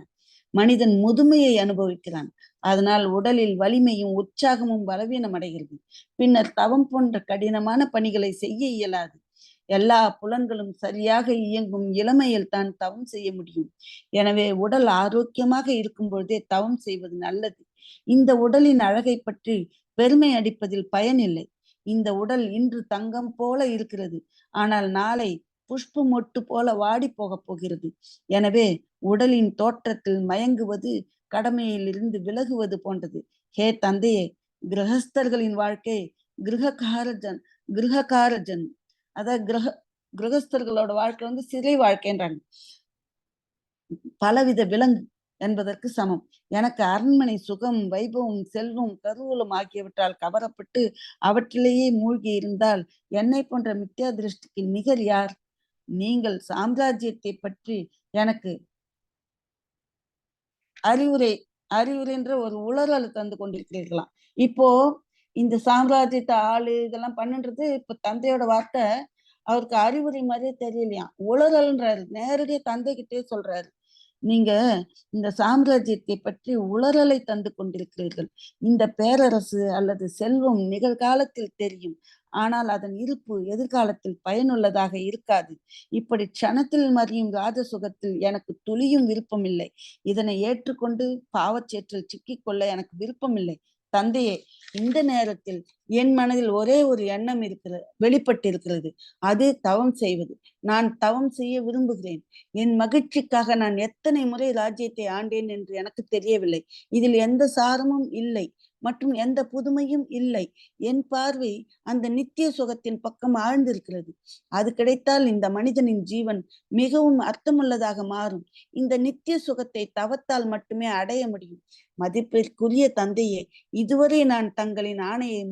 மனிதன் முதுமையை அனுபவிக்கிறான். அதனால் உடலில் வலிமையும் உற்சாகமும் பலவீனம் அடைகிறது. பின்னர் தவம் போன்ற கடினமான பணிகளை செய்ய இயலாது. எல்லா புலன்களும் சரியாக இயங்கும் இளமையில் தான் தவம் செய்ய முடியும். எனவே உடல் ஆரோக்கியமாக இருக்கும் பொழுதே தவம் செய்வது நல்லது. இந்த உடலின் அழகை பற்றி பெருமை அடிப்பதில் பயனில்லை. இந்த உடல் இன்று தங்கம் போல இருக்கிறது, ஆனால் நாளை புஷ்ப மொட்டு போல வாடி போக போகிறது. எனவே உடலின் தோற்றத்தில் மயங்குவது கடமையில் இருந்து விலகுவது போன்றது. ஹே தந்தையே, கிரகஸ்தர்களின் வாழ்க்கை கிரககாரஜன் அதாவது கிரகஸ்தர்களோட வாழ்க்கை சிறை வாழ்க்கைன்றாங்க. பலவித விலங்கு என்பதற்கு சமம். எனக்கு அரண்மனை சுகம், வைபவம், செல்வம், கருவூலம் ஆகியவற்றால் கவரப்பட்டு அவற்றிலேயே மூழ்கி இருந்தால் என்னை போன்ற மித்யா திருஷ்டிக்கு நிகர் யார்? நீங்கள் சாம்ராஜ்யத்தை பற்றி எனக்கு அறிவுரைன்ற ஒரு உளறல் தந்து கொண்டிருக்கிறீர்களாம். இப்போ இந்த சாம்ராஜ்யத்தை ஆளு இதெல்லாம் பண்ணுன்றது இப்ப தந்தையோட வார்த்தை அவருக்கு அறிவுரை மாதிரியே தெரியலையாம், உளறல்ன்றாரு. நேரடியா தந்தை கிட்டே சொல்றாரு, நீங்க இந்த சாம்ராஜ்யத்தை பற்றி உளறலை தந்து கொண்டிருக்கிறீர்கள். இந்த பேரரசு அல்லது செல்வம் நிகழ்காலத்தில் தெரியும், ஆனால் அதன் இருப்பு எதிர்காலத்தில் பயனுள்ளதாக இருக்காது. இப்படி க்ஷணத்தில் மறியும் ராஜசுகத்தில் எனக்கு துளியும் விருப்பம் இல்லை. இதனை ஏற்றுக்கொண்டு பாவச்சேற்றில் சிக்கிக்கொள்ள எனக்கு விருப்பம் இல்லை. தந்தையே, இந்த நேரத்தில் என் மனதில் ஒரே ஒரு எண்ணம் வெளிப்பட்டிருக்கிறது. அது தவம் செய்வது. நான் தவம் செய்ய விரும்புகிறேன். என் மகிழ்ச்சிக்காக நான் எத்தனை முறை ராஜ்யத்தை ஆண்டேன் என்று எனக்கு தெரியவில்லை. இதில் எந்த சாரமும் இல்லை மற்றும் எந்த புதுமையும் இல்லை. என் பார்வை அந்த நித்திய சுகத்தின் பக்கம் ஆழ்ந்திருக்கிறது. அது கிடைத்தால் இந்த மனிதனின் ஜீவன் மிகவும் அர்த்தமுள்ளதாக மாறும். இந்த நித்திய சுகத்தை தவத்தால் மட்டுமே அடைய முடியும். மதிப்பிற்குரிய தந்தையே, இதுவரை நான் தங்களின் ஆணையை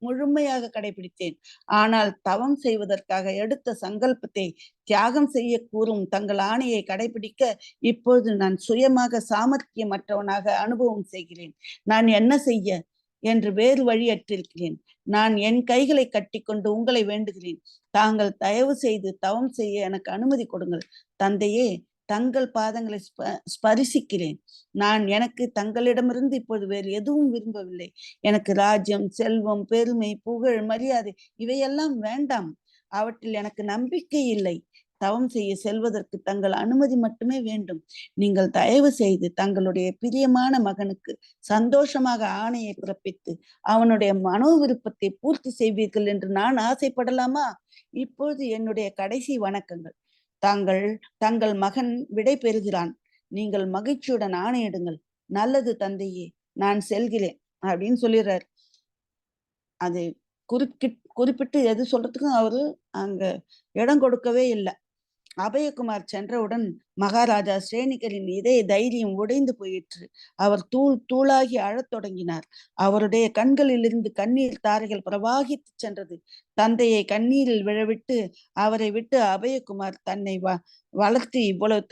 முழுமையாக கடைபிடித்தேன். ஆனால் தவம் செய்வதற்காக எடுத்த சங்கல்பத்தை தியாகம் செய்ய கூறும் தங்கள் ஆணையை கடைபிடிக்க இப்போது நான் சுயமாக சாமர்த்தியமற்றவனாக அனுபவம் செய்கிறேன். நான் என்ன செய்ய என்று வேறு வழியற்றிருக்கிறேன். நான் என் கைகளை கட்டிக்கொண்டு உங்களை வேண்டுகிறேன். தாங்கள் தயவு செய்து தவம் செய்ய எனக்கு அனுமதி கொடுங்கள். தந்தையே, தங்கள் பாதங்களை ஸ்பரிசிக்கிறேன். நான் எனக்கு தங்களிடமிருந்து இப்போது வேறு எதுவும் விரும்பவில்லை. எனக்கு ராஜ்யம், செல்வம், பெருமை, புகழ், மரியாதை இவையெல்லாம் வேண்டாம். அவற்றில் எனக்கு நம்பிக்கை இல்லை. தவம் செய்ய செல்வதற்கு தங்கள் அனுமதி மட்டுமே வேண்டும். நீங்கள் தயவு செய்து தங்களுடைய பிரியமான மகனுக்கு சந்தோஷமாக ஆணையை பிறப்பித்து அவனுடைய மனோ விருப்பத்தை பூர்த்தி செய்வீர்கள் என்று நான் ஆசைப்படலாமா? இப்போது என்னுடைய கடைசி வணக்கங்கள். தங்கள் மகன் விடை பெறுகிறான். நீங்கள் மகிழ்ச்சியுடன் ஆணையிடுங்கள். நல்லது தந்தையே, நான் செல்கிறேன் அப்படின்னு சொல்லிடுறாரு. அது குறிப்பிட்டு எது சொல்றதுக்கும் அவரு அங்க இடம் கொடுக்கவே இல்லை. அபயகுமார் சென்றவுடன் மகாராஜா ஸ்ரேனிகரின் இதய தைரியம் உடைந்து போயிற்று. அவர் தூளாகி அழத் தொடங்கினார். அவருடைய கண்களிலிருந்து கண்ணீர் தாரைகள் பிரவாகித்து சென்றது. தந்தையை கண்ணீரில் விழவிட்டு அவரை விட்டு அபயகுமார் தன்னை வளர்த்து இவ்வளவு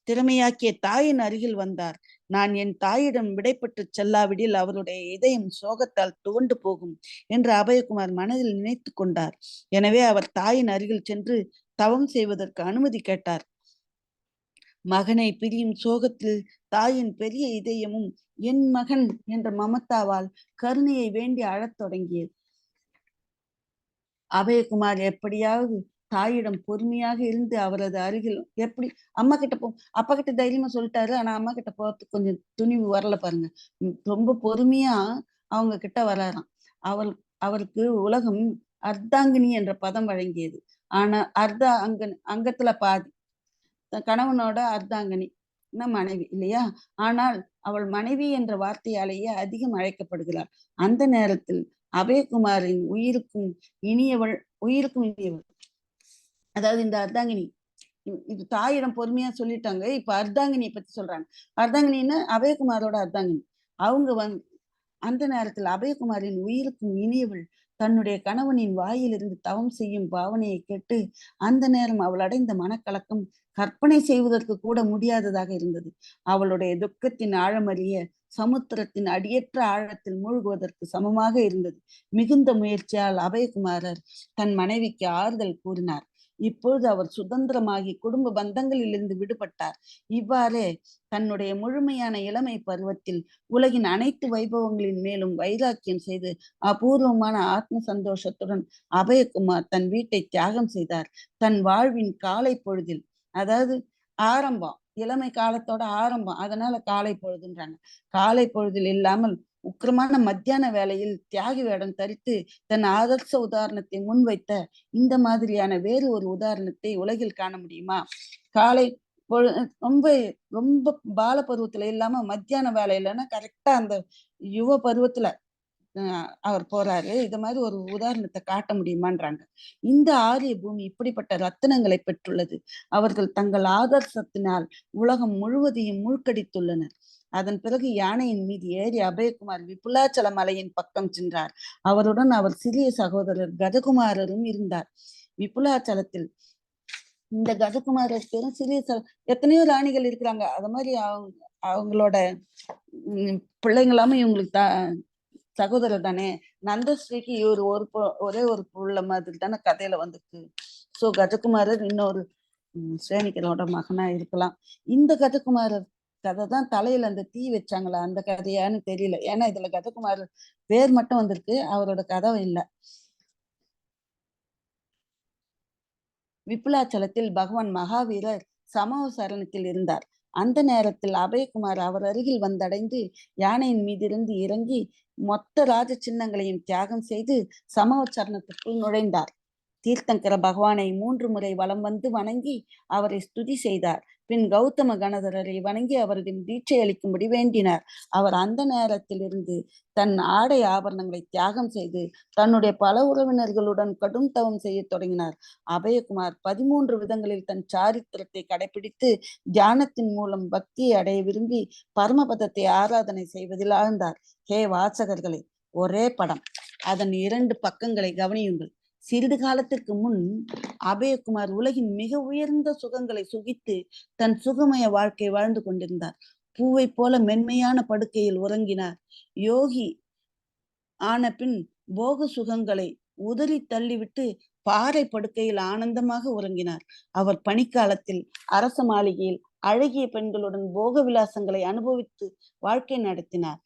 திறமையாக்கிய தாயின் அருகில் வந்தார். நான் என் தாயிடம் விடைபெற்று செல்லாவிடில் அவருடைய இதயம் சோகத்தால் துவண்டு போகும் என்று அபயகுமார் மனதில் நினைத்து கொண்டார். எனவே அவர் தாயின் அருகில் சென்று தவம் செய்வதற்கு அனுமதி கேட்டார். மகனை பிரியும் சோகத்தில் தாயின் பெரிய இதயமும் என் மகன் என்ற மமதாவால் கருணையை வேண்டி அழத் தொடங்கியது. அபயகுமார் எப்படியாவது தாயிடம் பொறுமையாக இருந்து அவரது அருகில் எப்படி அம்மா கிட்ட போ அப்பா கிட்ட தைரியமா சொல்லிட்டாரு. ஆனா அம்மா கிட்ட போறதுக்கு கொஞ்சம் துணிவு வரல பாருங்க. ரொம்ப பொறுமையா அவங்க கிட்ட வராராம். அவர் அவருக்கு உலகம் அர்த்தாங்கினி என்ற பதம் வழங்கியது. ஆனா அங்கத்துல பாதி கணவனோட அர்த்தாங்கனி மனைவி இல்லையா? ஆனால் அவள் மனைவி என்ற வார்த்தையாலேயே அதிகம் அழைக்கப்படுகிறாள். அந்த நேரத்தில் அபயகுமாரின் உயிருக்கும் இனியவள் அதாவது இந்த அர்த்தாங்கினி இது தாயிடம் பொறுமையா சொல்லிட்டாங்க. இப்ப அர்த்தாங்கினியை பத்தி சொல்றாங்க. அர்த்தாங்கினின்னா அபயகுமாரோட அர்த்தாங்கினி. அவங்க அந்த நேரத்தில் அபயகுமாரின் உயிருக்கும் இனியவள் தன்னுடைய கணவனின் வாயிலிருந்து தவம் செய்யும் பாவனையை கேட்டு அந்த நேரம் அவள் அடைந்த மனக்கலக்கம் கற்பனை செய்வதற்கு கூட முடியாததாக இருந்தது. அவளுடைய துக்கத்தின் ஆழமறிய சமுத்திரத்தின் அடியற்ற ஆழத்தில் மூழ்குவதற்கு சமமாக இருந்தது. மிகுந்த முயற்சியால் அபயகுமாரர் தன் மனைவிக்கு ஆறுதல் கூறினார். இப்பொழுது அவர் சுதந்திரமாகி குடும்ப பந்தங்களிலிருந்து விடுபட்டார். இவ்வாறே தன்னுடைய முழுமையான இளமை பருவத்தில் உலகின் அனைத்து வைபவங்களின் மேலும் வைராக்கியம் செய்து அபூர்வமான ஆத்ம சந்தோஷத்துடன் அபயகுமார் தன் வீட்டை தியாகம் செய்தார். தன் வாழ்வின் காலை பொழுதில், அதாவது ஆரம்பம், இளமை காலத்தோட ஆரம்பம், அதனால காலை பொழுதுன்றாங்க. காலை பொழுதில் இல்லாமல் உக்கிரமான மத்தியான வேளையில் தியாகி வேடம் தரித்து தன் ஆதர்ச உதாரணத்தை முன்வைத்த இந்த மாதிரியான வேறு ஒரு உதாரணத்தை உலகில் காண முடியுமா? காலை ரொம்ப ரொம்ப பால பருவத்துல இல்லாம மத்தியான வேலையிலன்னா கரெக்டா அந்த யுவ பருவத்துல அவர் போறாரு. இது மாதிரி ஒரு உதாரணத்தை காட்ட முடியுமான்றாங்க. இந்த ஆரிய பூமி இப்படிப்பட்ட ரத்தினங்களை பெற்றுள்ளது. அவர்கள் தங்கள் ஆதர்சத்தினால் உலகம் முழுவதையும் மூழ்கடித்துள்ளனர். அதன் பிறகு யானையின் மீது ஏறி அபயகுமார் விபுலாச்சல மலையின் பக்கம் சென்றார். அவருடன் அவர் சிறிய சகோதரர் கஜகுமாரரும் இருந்தார். விபுலாச்சலத்தில் இந்த கஜகுமாரருக்கு சிறிய எத்தனையோ ராணிகள் இருக்கிறாங்க. அது மாதிரி அவங்களோட பிள்ளைங்களாம இவங்களுக்கு சகோதரர் தானே. நந்தஸ்ரீக்கு இவர் ஒரே ஒரு புள்ள மாதிரி தானே கதையில வந்துருக்கு. சோ கஜகுமாரர் இன்னொரு ஸ்ரேணிகளோட மகனா இருக்கலாம். இந்த கஜகுமாரர் கதை தான் தலையில அந்த தீ வச்சாங்களா அந்த கதையான்னு தெரியல. ஏன்னா இதுல கஜகுமாரர் பேர் மட்டும் வந்திருக்கு, அவரோட கதை இல்லை. விபுலாச்சலத்தில் பகவான் மகாவீரர் சமவ சரணத்தில் இருந்தார். அந்த நேரத்தில் அபயகுமார் அவர் அருகில் வந்தடைந்து யானையின் மீதிருந்து இறங்கி மொத்த ராஜ சின்னங்களையும் தியாகம் செய்து சமவ சரணத்திற்குள் நுழைந்தார். தீர்த்தங்கர பகவானை 3 முறை வலம் வந்து வணங்கி அவரை ஸ்துதி செய்தார். பின் கௌதம கணதரரை வணங்கி அவரிடம் தீட்சை அளிக்கும்படி வேண்டினார். அவர் அந்த நேரத்தில் இருந்து தன் ஆடை ஆபரணங்களை தியாகம் செய்து தன்னுடைய பல உறவினர்களுடன் கடும் தவம் செய்ய தொடங்கினார். அபயகுமார் 13 விதங்களில் தன் சாரித்திரத்தை கடைபிடித்து தியானத்தின் மூலம் பக்தியை அடைய விரும்பி பரமபதத்தை ஆராதனை செய்வதில் ஆழ்ந்தார். ஹே வாசகர்களே, ஒரே படம், அதன் 2 பக்கங்களை கவனியுங்கள். சிறிது காலத்திற்கு முன் அபயகுமார் உலகின் மிக உயர்ந்த சுகங்களை சுகித்து தன் சுகமய வாழ்க்கை வாழ்ந்து கொண்டிருந்தார். பூவை போல மென்மையான படுக்கையில் உறங்கினார். யோகி ஆன பின் போக சுகங்களை உதறி தள்ளிவிட்டு பாறை படுக்கையில் ஆனந்தமாக உறங்கினார். அவர் பனிக்காலத்தில் அரச மாளிகையில் அழகிய பெண்களுடன் போக விலாசங்களை அனுபவித்து வாழ்க்கை நடத்தினார்.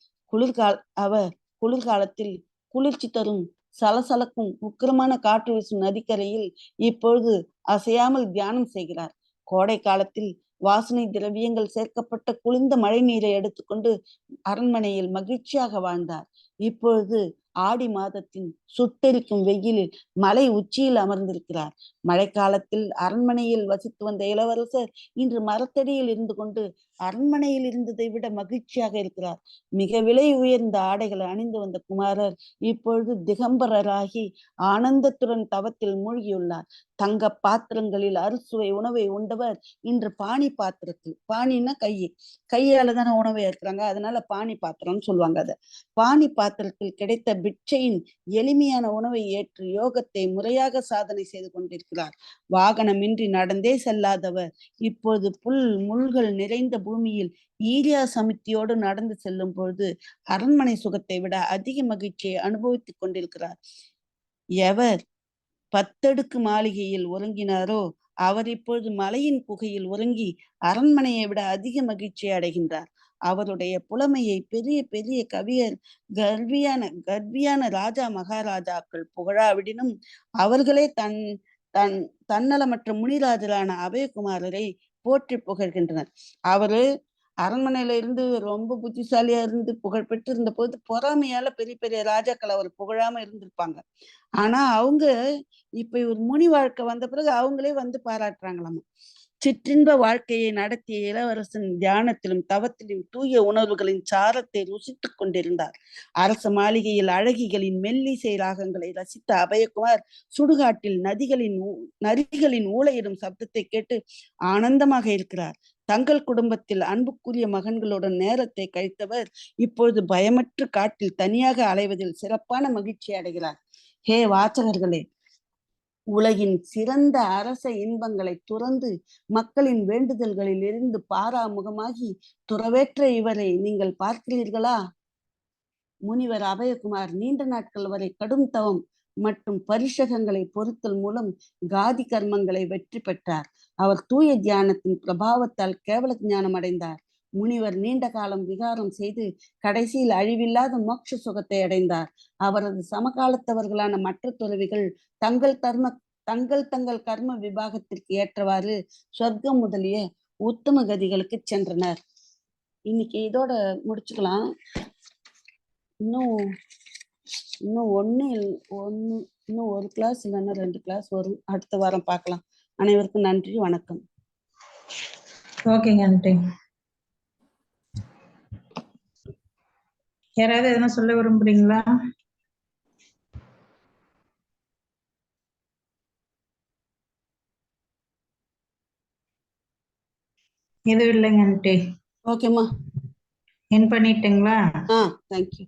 குளிர்காலத்தில் குளிர்ச்சி தரும் சலசலக்கும் உக்கிரமான காற்று வீசும் நதிக்கரையில் இப்பொழுது அசையாமல் தியானம் செய்கிறார். கோடை காலத்தில் வாசனை திரவியங்கள் சேர்க்கப்பட்ட குளிர்ந்த மழை நீரை எடுத்துக்கொண்டு அரண்மனையில் மகிழ்ச்சியாக வாழ்ந்தார். இப்பொழுது ஆடி மாதத்தின் சுட்டெரிக்கும் வெயிலில் மலை உச்சியில் அமர்ந்திருக்கிறார். மழைக்காலத்தில் அரண்மனையில் வசித்து வந்த இளவரசர் இன்று மரத்தடியில் இருந்து கொண்டு அரண்மனையில் இருந்ததை விட மகிழ்ச்சியாக இருக்கிறார். மிக விலை உயர்ந்த ஆடைகளை அணிந்து வந்த குமாரர் இப்பொழுது திகம்பரராகி ஆனந்தத்துடன் தவத்தில் மூழ்கியுள்ளார். தங்க பாத்திரங்களில் அறுசுவை உணவை உண்டவர் இன்று பாணி பாத்திரத்தில், பாணின்னா கையால தானே உணவை இருக்கிறாங்க, அதனால பாணி பாத்திரம்னு சொல்லுவாங்க. அதை பாணி பாத்திரத்தில் கிடைத்த பிட்சையின் எளிமையான உணவை ஏற்று யோகத்தை முறையாக சாதனை செய்து கொண்டிருக்கிறார். வாகனமின்றி நடந்தே செல்லாதவர் இப்போது முள்கள் நிறைந்த பூமியில் ஈரியா சமித்தியோடு நடந்து செல்லும் பொழுது அரண்மனை சுகத்தை விட அதிக மகிழ்ச்சியை அனுபவித்துக் கொண்டிருக்கிறார். எவர் 10 அடுக்கு மாளிகையில் உறங்கினாரோ அவர் இப்பொழுது மலையின் குகையில் உறங்கி அரண்மனையை விட அதிக மகிழ்ச்சி அடைகின்றார். அவருடைய புலமையை பெரிய பெரிய கவியர் கர்வியான ராஜா மகாராஜாக்கள் புகழாவிடினும் அவர்களே தன் தன்னலமற்ற முனிராஜரான அபயகுமாரரை போற்றி புகழ்கின்றனர். அவரு அரண்மனையில இருந்து ரொம்ப புத்திசாலியா இருந்து புகழ் பெற்று இருந்த போது பொறாமையால பெரிய பெரிய ராஜாக்கள் அவர் புகழாம இருந்திருப்பாங்க. ஆனா அவங்க இப்ப ஒரு முனி வாழ்க்கை வந்த பிறகு அவங்களே வந்து பாராட்டுறாங்களாமா. சிற்றின்ப வாழ்க்கையை நடத்திய இளவரசன் தியானத்திலும் தவத்திலும் தூய உணர்வுகளின் சாரத்தை ருசித்துக் கொண்டிருந்தார். அரச மாளிகையில் அழகிகளின் மெல்லிசை ராகங்களை ரசித்த அபயகுமார் சுடுகாட்டில் நரிகளின் ஊளையிடும் சப்தத்தை கேட்டு ஆனந்தமாக இருக்கிறார். தங்கள் குடும்பத்தில் அன்புக்குரிய மகன்களுடன் நேரத்தை கழித்தவர் இப்பொழுது பயமற்று காட்டில் தனியாக அலைவதில் சிறப்பான மகிழ்ச்சி அடைகிறார். ஹே வாசகர்களே, உலகின் சிறந்த அரச இன்பங்களை துறந்து மக்களின் வேண்டுதல்களில் இருந்து பாராமுகமாகி துறவேற்ற இவரை நீங்கள் பார்க்கிறீர்களா? முனிவர் அபயகுமார் நீண்ட நாட்கள் வரை கடும் தவம் மற்றும் பரிஷகங்களை பொறுத்தல் மூலம் காதி கர்மங்களை வெற்றி பெற்றார். அவர் தூய தியானத்தின் பிரபாவத்தால் கேவல ஞானம் அடைந்தார். முனிவர் நீண்ட காலம் விகாரம் செய்து கடைசியில் அழிவில்லாத மோட்ச சுகத்தை அடைந்தார். அவரது சமகாலத்தவர்களான மற்ற துறவிகள் தங்கள் கர்ம விபாகத்திற்கு ஏற்றவாறு சொர்க்கம் முதலிய உத்தம கதிகளுக்கு சென்றனர். இன்னைக்கு இதோட முடிச்சுக்கலாம். இன்னும் ஒரு கிளாஸ் இல்லைன்னா 2 கிளாஸ் வரும். அடுத்த வாரம் பார்க்கலாம். அனைவருக்கும் நன்றி, வணக்கம். ஓகேங்க ஆண்டி. யாராவது எதனா சொல்ல விரும்புறீங்களா? எதுவும் இல்லைங்க ஆண்டி. ஓகேம்மா, என் பண்ணிட்டுங்களா? தேங்க்யூ.